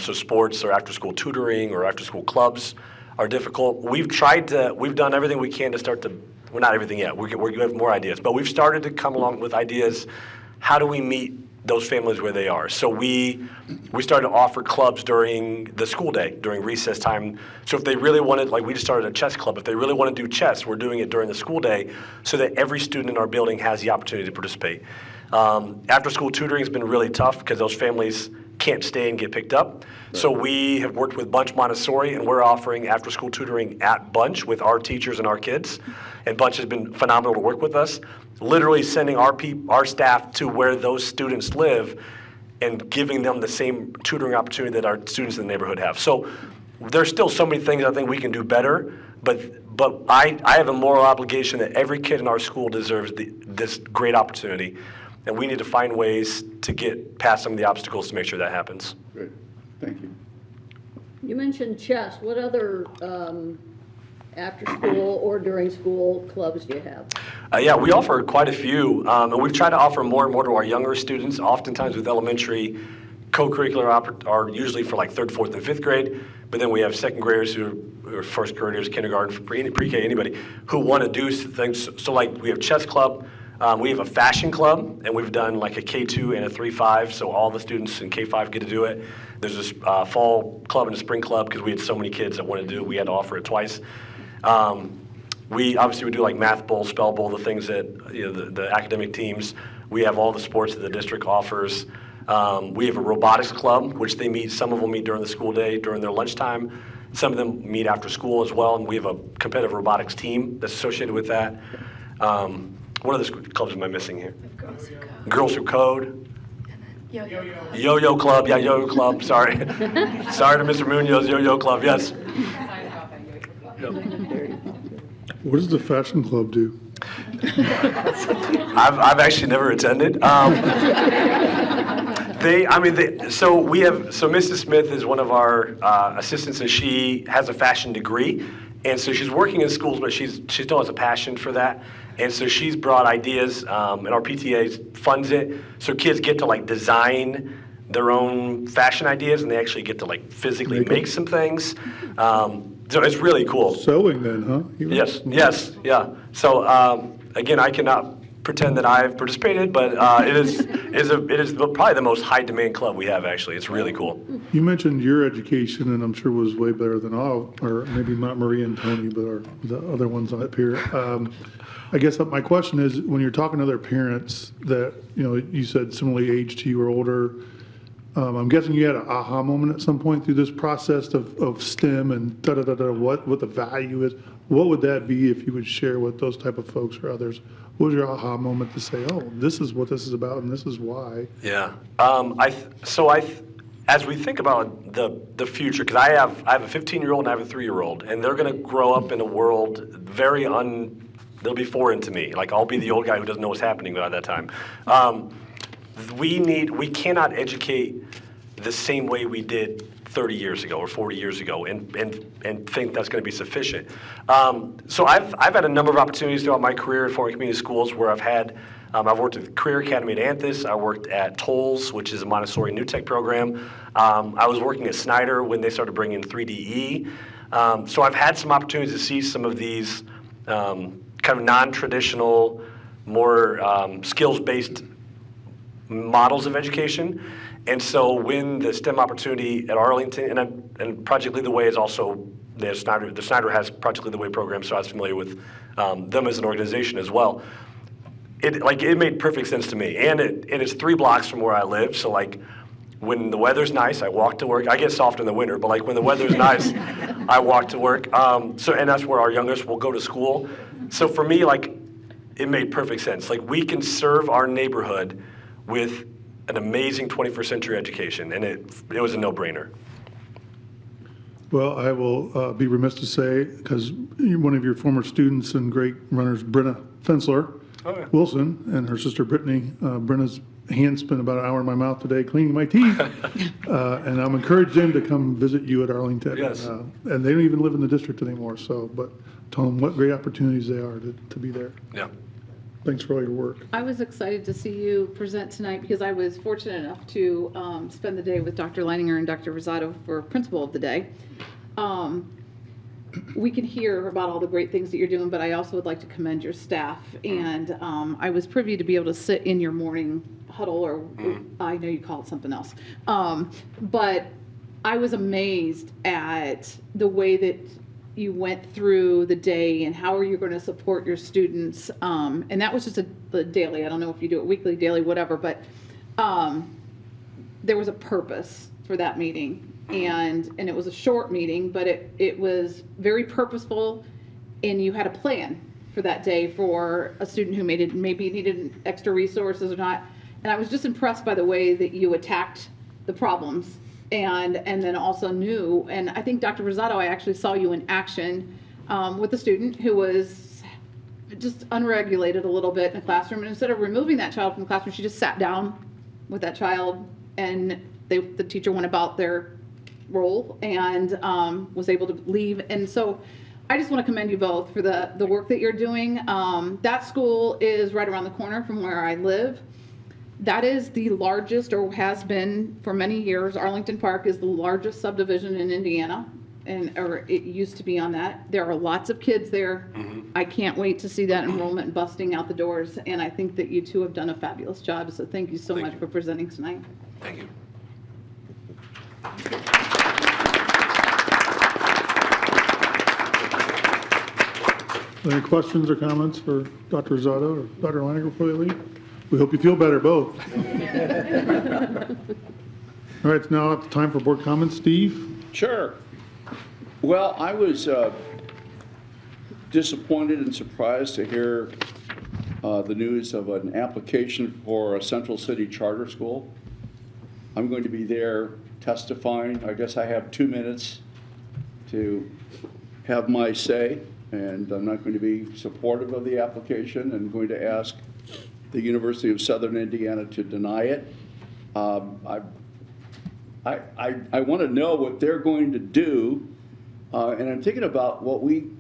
So sports or after-school tutoring or after-school clubs are difficult. We've done everything we can to start to, well, not everything yet. We have more ideas, but we've started to come along with ideas. How do we meet those families where they are? So we started to offer clubs during the school day, during recess time. So if they really wanted, like we just started a chess club, if they really want to do chess, we're doing it during the school day so that every student in our building has the opportunity to participate. After-school tutoring has been really tough because those families can't stay and get picked up. So we have worked with Bunch Montessori, and we're offering after-school tutoring at Bunch with our teachers and our kids. And Bunch has been phenomenal to work with us, literally sending our staff to where those students live and giving them the same tutoring opportunity that our students in the neighborhood have. So there's still so many things I think we can do better, but I have a moral obligation that every kid in our school deserves this great opportunity. And we need to find ways to get past some of the obstacles to make sure that happens. Great. Thank you. You mentioned chess. What other after-school or during-school clubs do you have? Yeah, we offer quite a few. And we've tried to offer more and more to our younger students. Oftentimes with elementary, co-curricular are usually for like 3rd, 4th, and 5th grade. But then we have second graders who are first graders, kindergarten, pre-K, anybody who want to do things. So like we have chess club. We have a fashion club, and we've done like a K2 and a 3-5, so all the students in K5 get to do it. There's this fall club and a spring club because we had so many kids that wanted to do it. We had to offer it twice. We do like math bowl, spell bowl, the things that the academic teams. We have all the sports that the district offers. We have a robotics club, which they meet. Some of them meet during the school day, during their lunchtime. Some of them meet after school as well, and we have a competitive robotics team that's associated with that. What other clubs am I missing here? Girls Who Code. Yo-Yo Club. Yeah, Yo-Yo Club. Sorry. Sorry to Mr. Munoz. Yo-Yo Club. Yes. What does the fashion club do? I've actually never attended. So Mrs. Smith is one of our assistants, and she has a fashion degree. And so she's working in schools, but she still has a passion for that. And so she's brought ideas, and our PTA funds it, so kids get to like design their own fashion ideas, and they actually get to like physically make some things. So it's really cool. Sewing then, huh? Yes, yeah. So again, I cannot pretend that I've participated, but it is probably the most high demand club we have. Actually, it's really cool. You mentioned your education, and I'm sure was way better than all, or maybe not Maria and Tony, but the other ones up here. I guess my question is, when you're talking to other parents that, you said similarly aged to you or older, I'm guessing you had an aha moment at some point through this process of STEM and what the value is. What would that be if you would share with those type of folks or others? What was your aha moment to say, oh, this is what this is about and this is why? Yeah. As we think about the future, because I have a 15-year-old and I have a 3-year-old, and they're going to grow up in a world they'll be foreign to me. Like, I'll be the old guy who doesn't know what's happening by that time. We cannot educate the same way we did 30 years ago or 40 years ago and think that's going to be sufficient. So I've had a number of opportunities throughout my career at foreign community schools where I've worked at the Career Academy at Anthus. I worked at Tolles, which is a Montessori New Tech program. I was working at Snyder when they started bringing 3DE. So I've had some opportunities to see some of these kind of non-traditional, more skills-based models of education. And so when the STEM opportunity at Arlington, and Project Lead the Way is also, the Snyder has Project Lead the Way program, so I was familiar with them as an organization as well. It made perfect sense to me. And it's 3 blocks from where I live, so like when the weather's nice, I walk to work. I get soft in the winter, but like when the weather's nice, I walk to work. And that's where our youngest will go to school. So for me, like, it made perfect sense. Like, we can serve our neighborhood with an amazing 21st century education, and it was a no-brainer. Well, I will be remiss to say, because one of your former students and great runners, Brenna Fensler Wilson, and her sister Brittany, Brenna's hand spent about an hour in my mouth today cleaning my teeth, and I'm encouraged them to come visit you at Arlington. Yes. And they don't even live in the district anymore, but tell them what great opportunities they are to be there. Yeah. Thanks for all your work. I was excited to see you present tonight because I was fortunate enough to spend the day with Dr. Leininger and Dr. Rosado for Principal of the Day. We can hear about all the great things that you're doing, but I also would like to commend your staff. And I was privy to be able to sit in your morning huddle, or I know you call it something else. But I was amazed at the way that you went through the day and how are you going to support your students. And that was just a daily. I don't know if you do it weekly, daily, whatever, but there was a purpose for that meeting. And it was a short meeting, but it was very purposeful, and you had a plan for that day for a student who maybe needed extra resources or not. And I was just impressed by the way that you attacked the problems and then also knew, and I think Dr. Rosado, I actually saw you in action with a student who was just unregulated a little bit in the classroom, and instead of removing that child from the classroom, she just sat down with that child, and the teacher went about their role and was able to leave. And so I just want to commend you both for the work that you're doing. That school is right around the corner from where I live. That is the largest, or has been for many years, Arlington Park is the largest subdivision in Indiana, or it used to be on that. There are lots of kids there. I can't wait to see that enrollment busting out the doors, and I think that you two have done a fabulous job, so thank you so much for presenting tonight. Thank you. Any questions or comments for Dr. Rosado or Dr. Leininger before they leave? We hope you feel better, both. All right, it's now time for board comments. Steve? Sure. Well, I was disappointed and surprised to hear the news of an application for a Central City charter school. I'm going to be there testifying. I guess I have 2 minutes to have my say, and I'm not going to be supportive of the application. I'm going to ask the University of Southern Indiana to deny it. I want to know what they're going to do And I'm thinking about what we,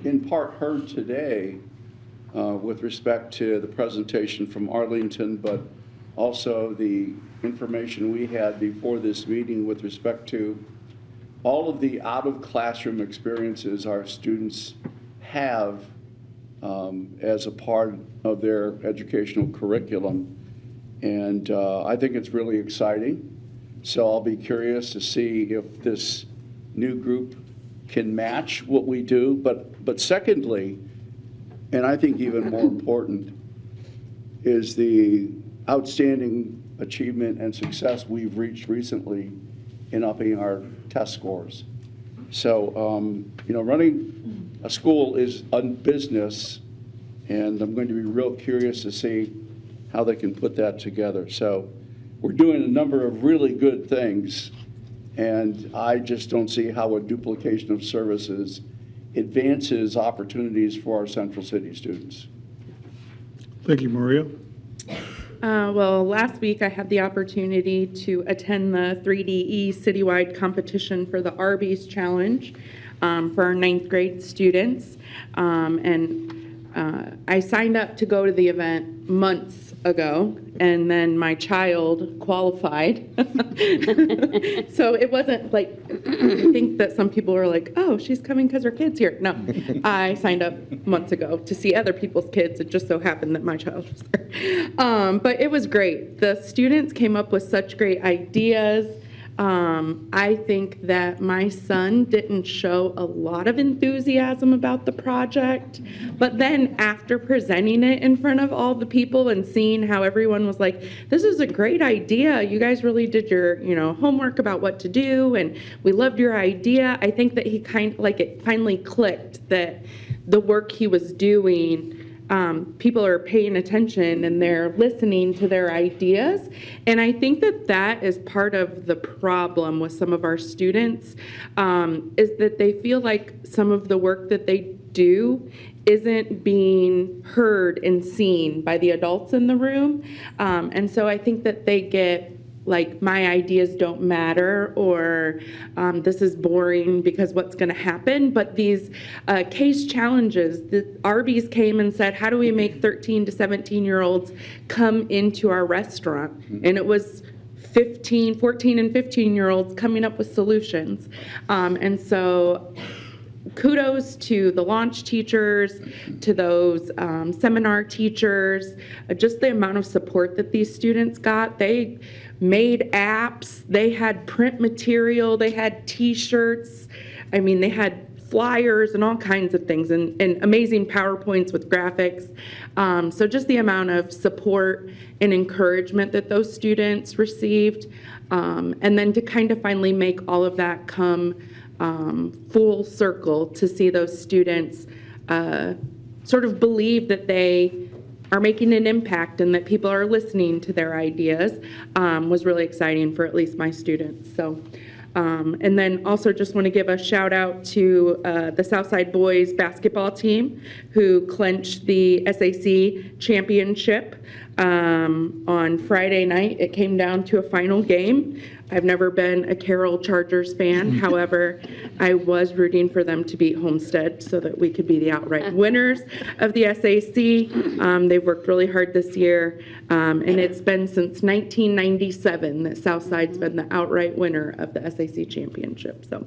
in part, heard today with respect to the presentation from Arlington, but also the information we had before this meeting with respect to all of the out-of-classroom experiences our students have as a part of their educational curriculum. And I think it's really exciting. So I'll be curious to see if this new group can match what we do. But secondly, and I think even more important, is the outstanding achievement and success we've reached recently in upping our test scores. So, you know, running a school is a business, and I'm going to be real curious to see how they can put that together. So we're doing a number of really good things, and I just don't see how a duplication of services advances opportunities for our Central City students. Thank you, Maria. Well, last week I had the opportunity to attend the 3DE citywide competition for the Arby's Challenge for our 9th grade students. I signed up to go to the event months ago, and then my child qualified. So it wasn't like, I think that some people are like, oh, she's coming because her kid's here. No, I signed up months ago to see other people's kids. It just so happened that my child was there. But it was great. The students came up with such great ideas. I think that my son didn't show a lot of enthusiasm about the project, but then after presenting it in front of all the people and seeing how everyone was like, this is a great idea, you guys really did your, homework about what to do, and we loved your idea, I think that he it finally clicked that the work he was doing, people are paying attention and they're listening to their ideas. And I think that that is part of the problem with some of our students, is that they feel like some of the work that they do isn't being heard and seen by the adults in the room. And so I think that they get like, my ideas don't matter, or this is boring because what's going to happen. But these case challenges, the Arby's came and said, how do we make 13 to 17-year-olds come into our restaurant? And it was 14 and 15-year-olds coming up with solutions. And so kudos to the launch teachers, to those seminar teachers, just the amount of support that these students got. They made apps, they had print material, they had t-shirts, they had flyers and all kinds of things, and amazing PowerPoints with graphics. So just the amount of support and encouragement that those students received, and then to kind of finally make all of that come full circle, to see those students sort of believe that they are making an impact and that people are listening to their ideas, was really exciting for at least my students. So, and then also just want to give a shout out to the Southside boys basketball team, who clinched the SAC championship on Friday night. It came down to a final game. I've never been a Carroll Chargers fan. However, I was rooting for them to beat Homestead so that we could be the outright winners of the SAC. They've worked really hard this year, and it's been since 1997 that Southside's been the outright winner of the SAC championship. So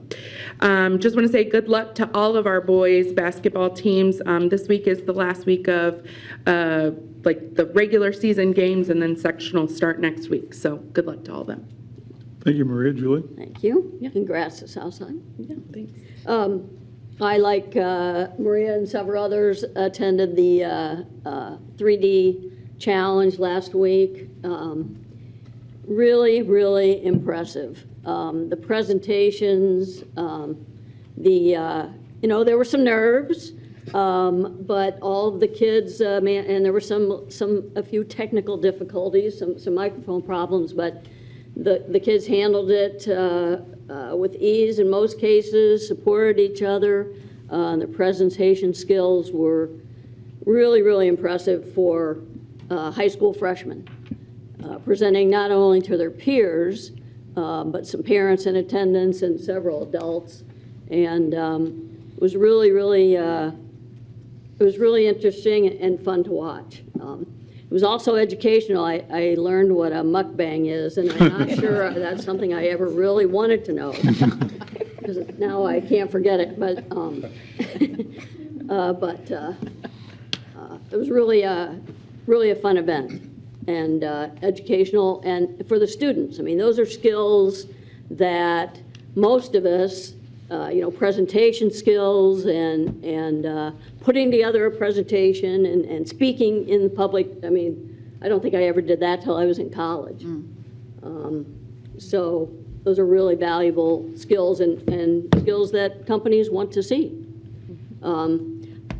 just want to say good luck to all of our boys basketball teams. This week is the last week of the regular season games, and then sectionals start next week. So good luck to all of them. Thank you, Maria. Julie? Thank you. Yeah. Congrats to Southside. Yeah, thanks. I, like Maria and several others, attended the 3D challenge last week. Really, really impressive. The presentations, there were some nerves, but all of the kids, and there were a few technical difficulties, some microphone problems, but the kids handled it with ease in most cases, supported each other. Their presentation skills were really, really impressive for high school freshmen, presenting not only to their peers, but some parents in attendance and several adults. And it was really interesting and fun to watch. It was also educational. I learned what a mukbang is, and I'm not sure that's something I ever really wanted to know. Because now I can't forget it, but it was really a fun event and educational, and for the students. I mean, those are skills that most of us, presentation skills and putting together a presentation and speaking in the public. I mean, I don't think I ever did that till I was in college. So those are really valuable skills and skills that companies want to see.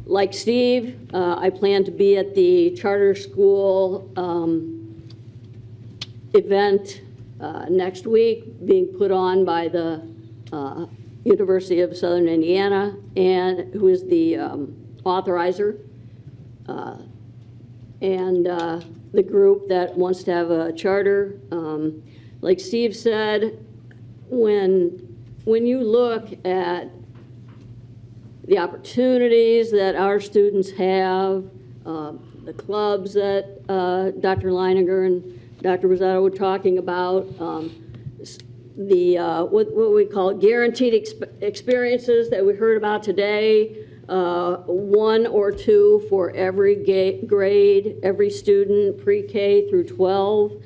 Like Steve, I plan to be at the charter school event next week, being put on by the University of Southern Indiana, and who is the authorizer, and the group that wants to have a charter. Like Steve said, when you look at the opportunities that our students have, the clubs that Dr. Leininger and Dr. Rosado were talking about, what we call guaranteed experiences that we heard about today, 1 or 2 for every grade, every student, pre-K through 12,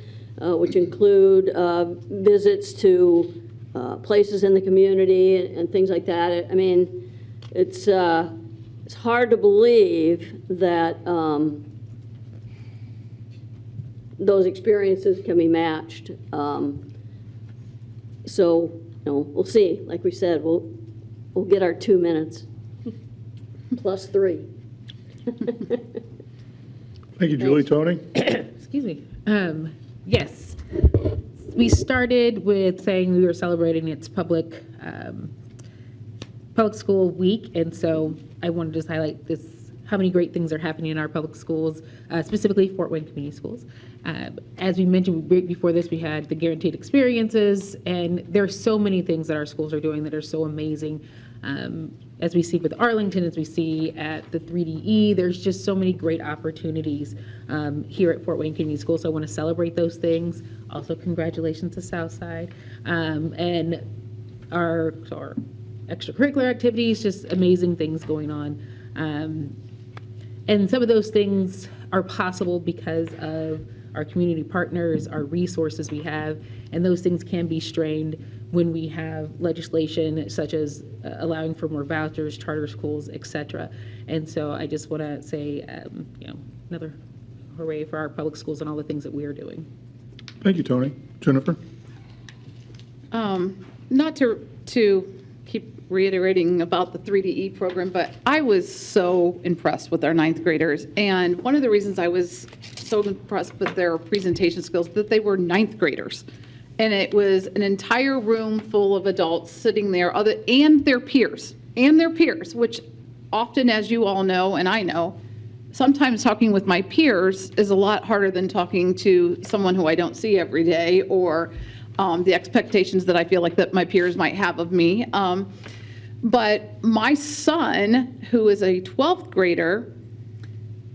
which include visits to places in the community and things like that. I mean, it's hard to believe that those experiences can be matched. So, we'll see. Like we said, we'll get our 2 minutes plus 3. Thank you, Julie. Tony? Excuse me. Yes. We started with saying we were celebrating its public school week, and so I wanted to just highlight how many great things are happening in our public schools, specifically Fort Wayne Community Schools. As we mentioned before this, we had the guaranteed experiences, and there are so many things that our schools are doing that are so amazing. As we see with Arlington, as we see at the 3DE, there's just so many great opportunities here at Fort Wayne Community Schools. So I want to celebrate those things. Also, congratulations to Southside. And our extracurricular activities, just amazing things going on. And some of those things are possible because of our community partners, our resources we have, and those things can be strained when we have legislation such as allowing for more vouchers, charter schools, et cetera. And so I just want to say, another hooray for our public schools and all the things that we are doing. Thank you, Tony. Jennifer? Not to keep reiterating about the 3DE program, but I was so impressed with our 9th graders. And one of the reasons I was so impressed with their presentation skills, that they were 9th graders. And it was an entire room full of adults sitting there, and their peers, which often, as you all know, and I know, sometimes talking with my peers is a lot harder than talking to someone who I don't see every day, or the expectations that I feel like that my peers might have of me. But my son, who is a 12th grader,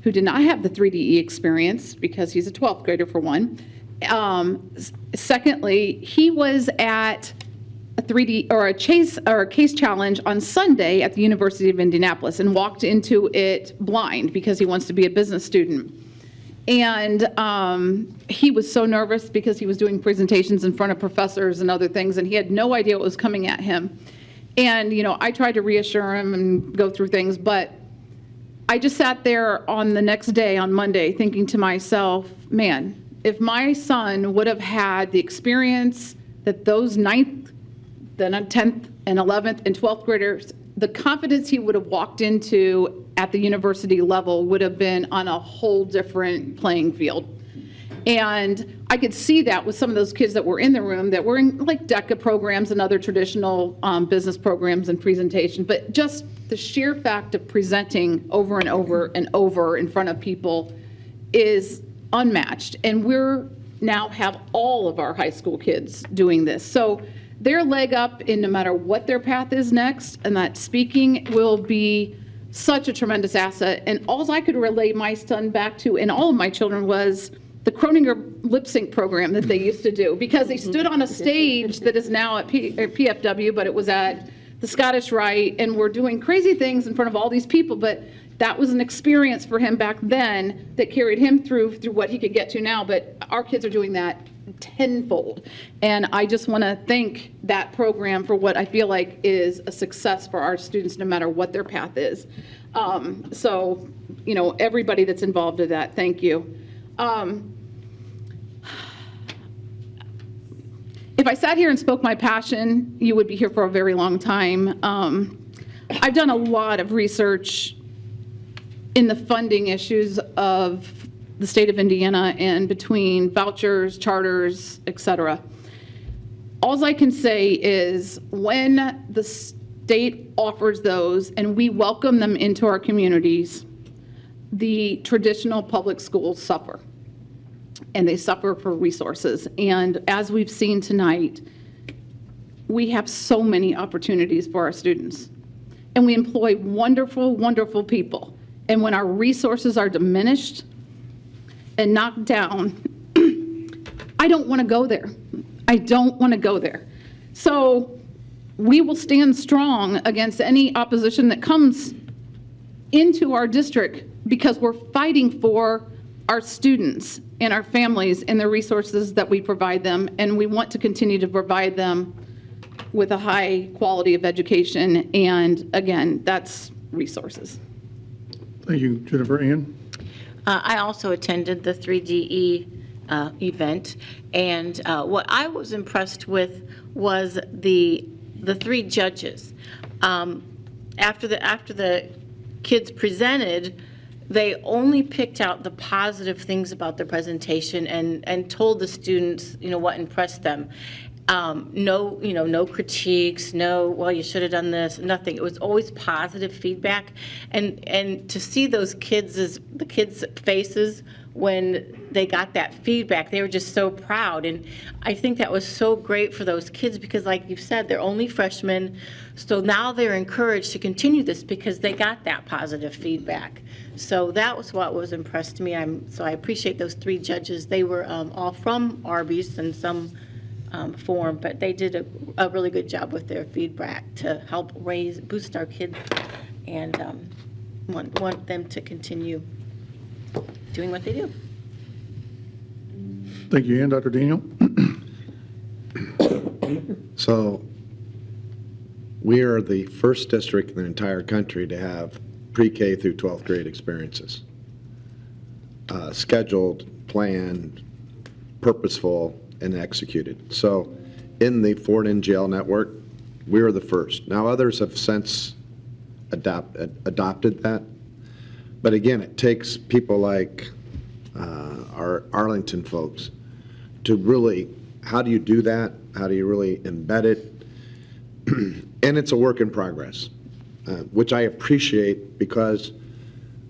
who did not have the 3DE experience because he's a 12th grader for one. Secondly, he was at a 3D or a case challenge on Sunday at the University of Indianapolis and walked into it blind because he wants to be a business student. And he was so nervous because he was doing presentations in front of professors and other things, and he had no idea what was coming at him. And, I tried to reassure him and go through things, but I just sat there on the next day, on Monday, thinking to myself, man, if my son would have had the experience that those 9th, then 10th and 11th and 12th graders, the confidence he would have walked into at the university level would have been on a whole different playing field. And I could see that with some of those kids that were in the room that were in like DECA programs and other traditional business programs and presentation, but just the sheer fact of presenting over and over and over in front of people is unmatched. And we're now have all of our high school kids doing this. So their leg up in no matter what their path is next, and that speaking will be such a tremendous asset. And all I could relate my son back to, and all of my children, was the Croninger lip sync program that they used to do, because they stood on a stage that is now at PFW, but it was at the Scottish Rite, and we're doing crazy things in front of all these people, but that was an experience for him back then that carried him through what he could get to now. But our kids are doing that tenfold. And I just want to thank that program for what I feel like is a success for our students, no matter what their path is. So, you know, everybody that's involved in that, thank you. If I sat here and spoke my passion, you would be here for a very long time. I've done a lot of research in the funding issues of the state of Indiana and between vouchers, charters, et cetera. All I can say is when the state offers those and we welcome them into our communities, the traditional public schools suffer. And they suffer for resources. And as we've seen tonight, we have so many opportunities for our students. And we employ wonderful, wonderful people. And when our resources are diminished and knocked down, I don't want to go there. I don't want to go there. So we will stand strong against any opposition that comes into our district, because we're fighting for our students and our families and the resources that we provide them, and we want to continue to provide them with a high quality of education, and again, that's resources. Thank you, Jennifer. Ann? I also attended the 3DE event, and what I was impressed with was the three judges. After the kids presented, they only picked out the positive things about their presentation and told the students, you know, what impressed them. No critiques, no, well, you should have done this, nothing. It was always positive feedback. And to see the kids' faces when they got that feedback, they were just so proud. And I think that was so great for those kids, because like you said, they're only freshmen. So now they're encouraged to continue this because they got that positive feedback. So that was what was impressed to me. So I appreciate those three judges. They were all from Arby's in some form, but they did a really good job with their feedback to help boost our kids, and want them to continue doing what they do. Thank you, Ann. Dr. Daniel? So we are the first district in the entire country to have pre-K through 12th grade experiences. Scheduled, planned, purposeful, and executed. So in the Fort NGL network, we were the first. Now others have since adopted that. But again, it takes people like our Arlington folks to really, how do you do that? How do you really embed it? And it's a work in progress, which I appreciate, because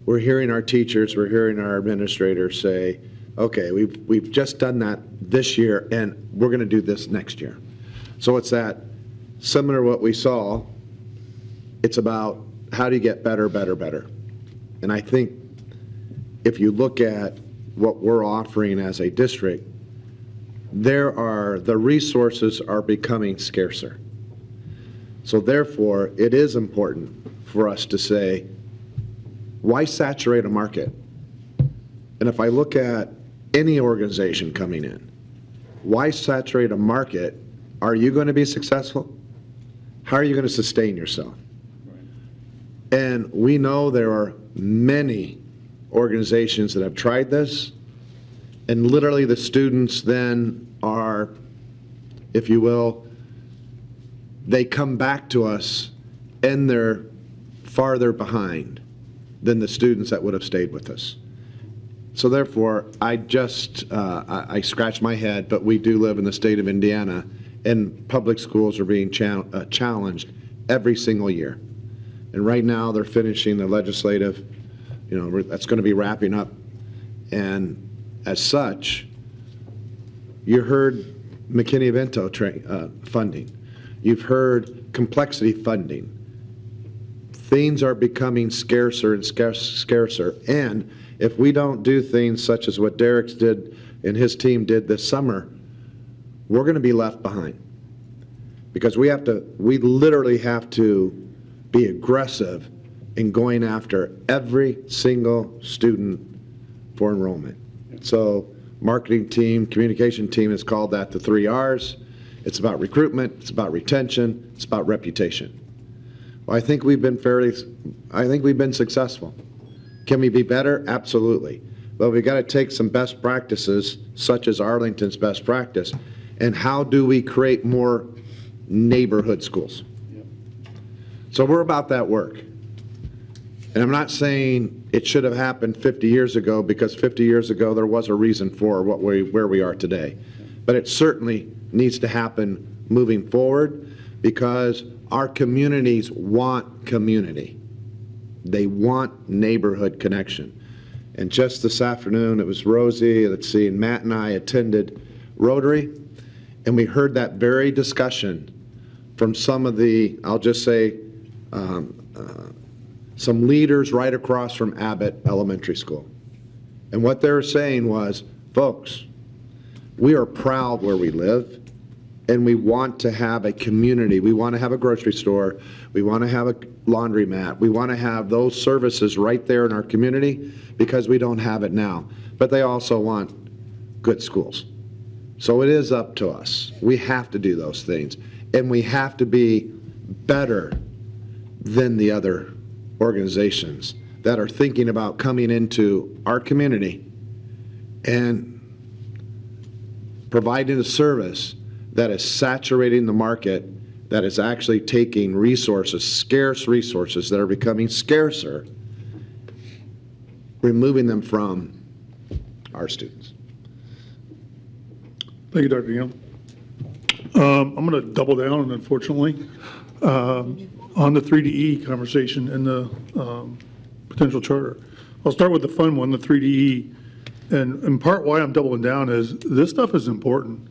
we're hearing our teachers, we're hearing our administrators say, okay, we've just done that this year, and we're going to do this next year. So it's that similar to what we saw. It's about how do you get better, better, better. And I think if you look at what we're offering as a district, the resources are becoming scarcer. So therefore, it is important for us to say, why saturate a market? And if I look at any organization coming in, why saturate a market? Are you going to be successful? How are you going to sustain yourself? And we know there are many organizations that have tried this, and literally the students then are, if you will, they come back to us and they're farther behind than the students that would have stayed with us. So therefore, I scratch my head, but we do live in the state of Indiana, and public schools are being challenged every single year. And right now, they're finishing the legislative, that's going to be wrapping up. And as such, you heard McKinney-Vento funding. You've heard complexity funding. Things are becoming scarcer and scarcer. And if we don't do things such as what Derek's did and his team did this summer, we're going to be left behind. Because we literally have to be aggressive in going after every single student for enrollment. So marketing team, communication team has called that the 3 R's. It's about recruitment, it's about retention, it's about reputation. Well, I think we've been successful. Can we be better? Absolutely. But we've got to take some best practices, such as Arlington's best practice, and how do we create more neighborhood schools? So we're about that work. And I'm not saying it should have happened 50 years ago, because 50 years ago there was a reason for where we are today. But it certainly needs to happen moving forward, because our communities want community. They want neighborhood connection. And just this afternoon, it was Rosie, and Matt and I attended Rotary, and we heard that very discussion from some of the, I'll just say, some leaders right across from Abbott Elementary School. And what they were saying was, folks, we are proud where we live, and we want to have a community. We want to have a grocery store. We want to have a laundromat. We want to have those services right there in our community, because we don't have it now. But they also want good schools. So it is up to us. We have to do those things. And we have to be better than the other organizations that are thinking about coming into our community and providing a service that is saturating the market, that is actually taking resources, scarce resources that are becoming scarcer, removing them from our students. Thank you, Dr. Young. I'm going to double down, unfortunately, on the 3DE conversation and the potential charter. I'll start with the fun one, the 3DE. And in part why I'm doubling down is this stuff is important.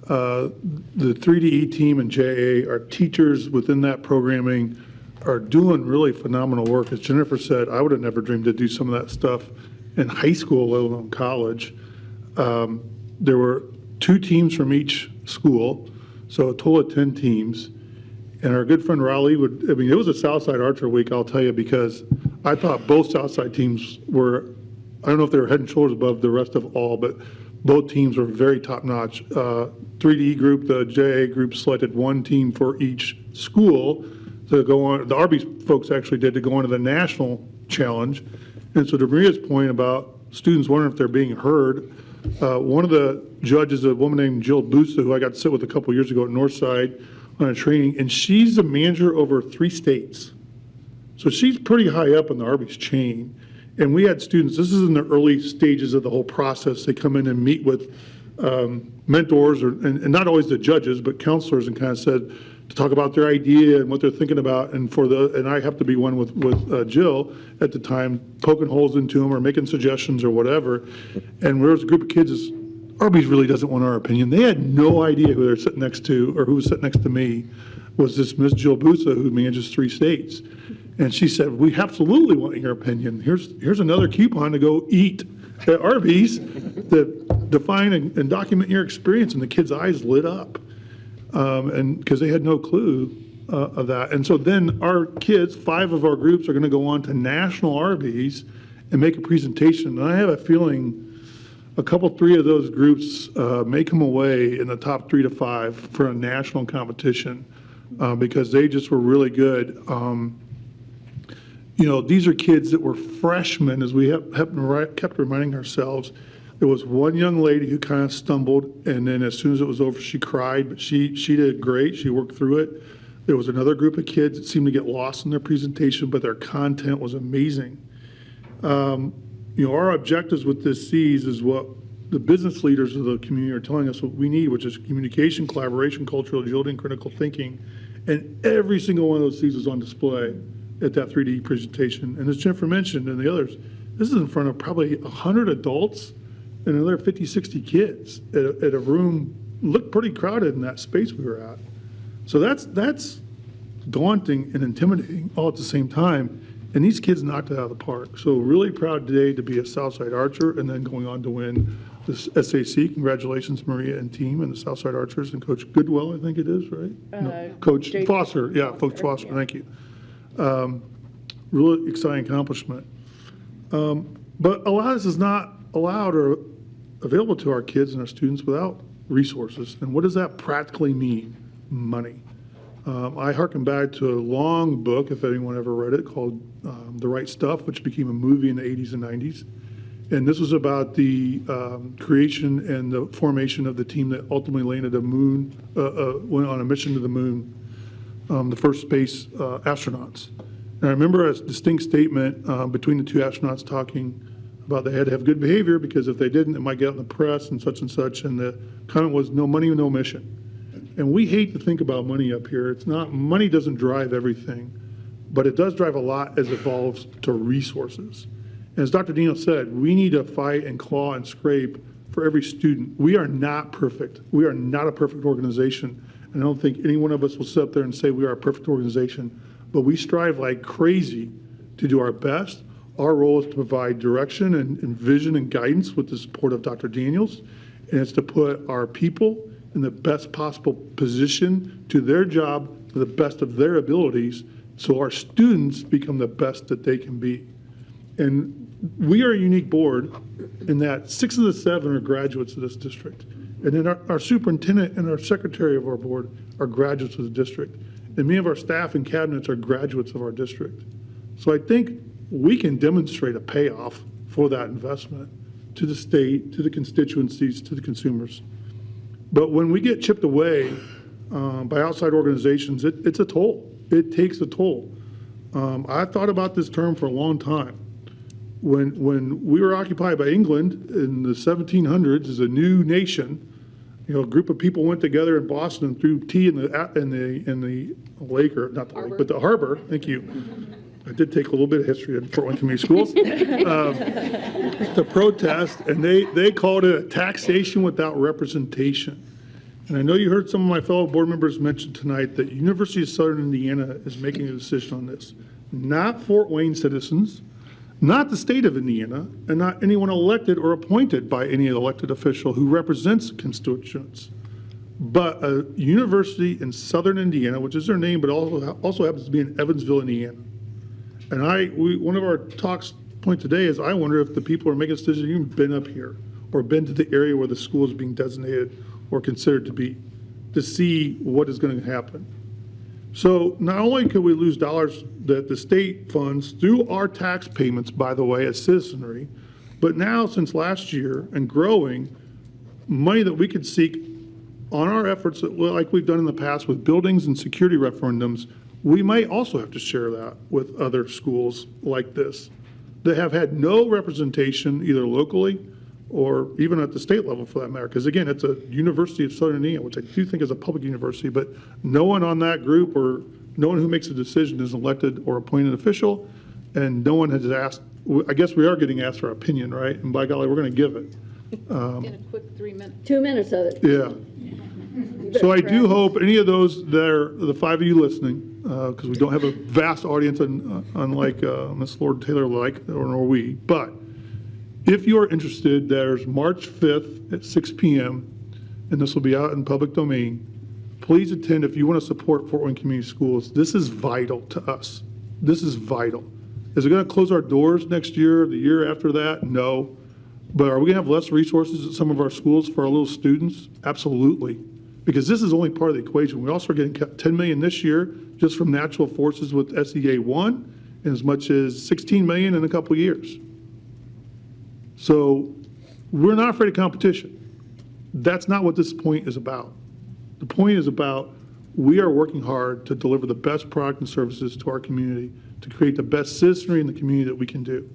The 3DE team and JA, our teachers within that programming are doing really phenomenal work. As Jennifer said, I would have never dreamed to do some of that stuff in high school, let alone college. There were 2 teams from each school, so a total of 10 teams. And our good friend Raleigh it was a Southside Archer week, I'll tell you, because I thought both Southside teams were, I don't know if they were head and shoulders above the rest of all, but both teams were very top-notch. 3D group, the JA group selected 1 team for each school to go on. The Arby's folks actually did, to go on to the national challenge. And so to Maria's point about students wondering if they're being heard, one of the judges, a woman named Jill Busa, who I got to sit with a couple years ago at Northside on a training, and she's a manager over 3 states. So she's pretty high up in the Arby's chain. And we had students, this is in the early stages of the whole process. They come in and meet with mentors, and not always the judges, but counselors, and kind of said to talk about their idea and what they're thinking about. And and I have to be one with Jill at the time, poking holes into them or making suggestions or whatever. And there was a group of kids, Arby's really doesn't want our opinion. They had no idea who they're sitting next to, or who was sitting next to me, was this Miss Jill Busa, who manages 3 states. And she said, we absolutely want your opinion. Here's another coupon to go eat at Arby's that define and document your experience. And the kids' eyes lit up, and because they had no clue of that. And so then our kids, 5 of our groups, are going to go on to national Arby's and make a presentation. And I have a feeling a couple, 3 of those groups may come away in the top 3 to 5 for a national competition, because they just were really good. These are kids that were freshmen, as we kept reminding ourselves. There was one young lady who kind of stumbled, and then as soon as it was over, she cried, but she did great. She worked through it. There was another group of kids that seemed to get lost in their presentation, but their content was amazing. Our objectives with this C's is what the business leaders of the community are telling us what we need, which is communication, collaboration, cultural agility, and critical thinking. And every single one of those C's was on display at that 3D presentation. And as Jennifer mentioned, and the others, this is in front of probably 100 adults and another 50, 60 kids at a room, looked pretty crowded in that space we were at. So that's daunting and intimidating all at the same time. And these kids knocked it out of the park. So really proud today to be a Southside Archer and then going on to win this SAC. Congratulations, Maria and team and the Southside Archers and Coach Goodwell, I think it is, right? No, Coach Foster, yeah, Coach Foster, thank you. Really exciting accomplishment. But a lot of this is not allowed or available to our kids and our students without resources. And what does that practically mean? Money. I hearken back to a long book, if anyone ever read it, called The Right Stuff, which became a movie in the 80s and 90s. And this was about the creation and the formation of the team that ultimately landed the moon, went on a mission to the moon, the first space astronauts. And I remember a distinct statement between the two astronauts talking about they had to have good behavior because if they didn't, it might get out in the press and such. And the comment was, no money, no mission. And we hate to think about money up here. It's not, money doesn't drive everything, but it does drive a lot as it evolves to resources. And as Dr. Daniel said, we need to fight and claw and scrape for every student. We are not perfect. We are not a perfect organization. And I don't think any one of us will sit up there and say we are a perfect organization, but we strive like crazy to do our best. Our role is to provide direction and vision and guidance with the support of Dr. Daniels, and it's to put our people in the best possible position to their job to the best of their abilities so our students become the best that they can be. And we are a unique board in that 6 of the 7 are graduates of this district. And then our superintendent and our secretary of our board are graduates of the district. And many of our staff and cabinets are graduates of our district. So I think we can demonstrate a payoff for that investment to the state, to the constituencies, to the consumers. But when we get chipped away by outside organizations, it's a toll. It takes a toll. I thought about this term for a long time. When we were occupied by England in the 1700s as a new nation, you know, a group of people went together in Boston and threw tea in the lake, or not the lake, but the harbor. Thank you. I did take a little bit of history in Fort Wayne Community Schools to protest, and they called it a taxation without representation. And I know you heard some of my fellow board members mention tonight that University of Southern Indiana is making a decision on this. Not Fort Wayne citizens, not the state of Indiana, and not anyone elected or appointed by any elected official who represents constituents, but a university in Southern Indiana, which is their name, but also happens to be in Evansville, Indiana. And one of our talks point today is I wonder if the people who are making this decision have even been up here or been to the area where the school is being designated or considered to be, to see what is going to happen. So not only could we lose dollars that the state funds through our tax payments, by the way, as citizenry, but now since last year and growing, money that we could seek on our efforts that, like we've done in the past with buildings and security referendums, we might also have to share that with other schools like this that have had no representation either locally or even at the state level for that matter. Because again, it's a University of Southern Indiana, which I do think is a public university, but no one on that group or no one who makes a decision is an elected or appointed official, and no one has asked. I guess we are getting asked our opinion, right? And by golly, we're going to give it. In a quick 3 minutes. 2 minutes of it. Yeah. So I do hope any of those that are the 5 of you listening, because we don't have a vast audience unlike Ms. Lord Taylor nor we, but if you are interested, there's March 5th at 6 p.m., and this will be out in public domain. Please attend if you want to support Fort Wayne Community Schools. This is vital to us. This is vital. Is it going to close our doors next year, the year after that? No. But are we going to have less resources at some of our schools for our little students? Absolutely. Because this is only part of the equation. We also are getting $10 million this year just from natural forces with SEA 1, and as much as $16 million in a couple of years. So we're not afraid of competition. That's not what this point is about. The point is about we are working hard to deliver the best product and services to our community, to create the best citizenry in the community that we can do.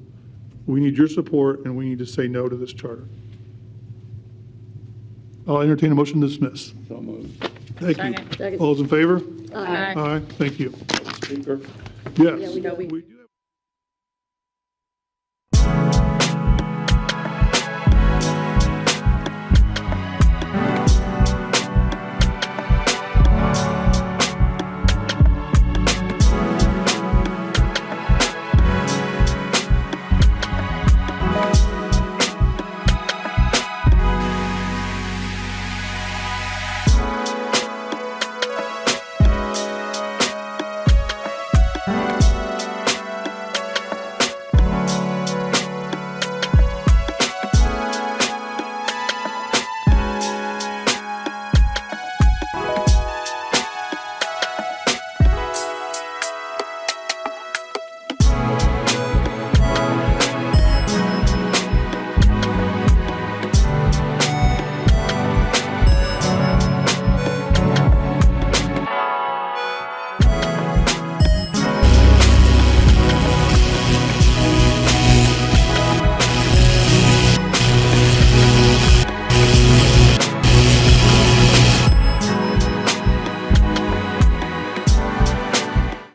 We need your support, and we need to say no to this charter. I'll entertain a motion to dismiss. So moved. Thank you. Second. All those in favor? Aye. Aye. Thank you. Speaker. Yes. Yeah, we know we do.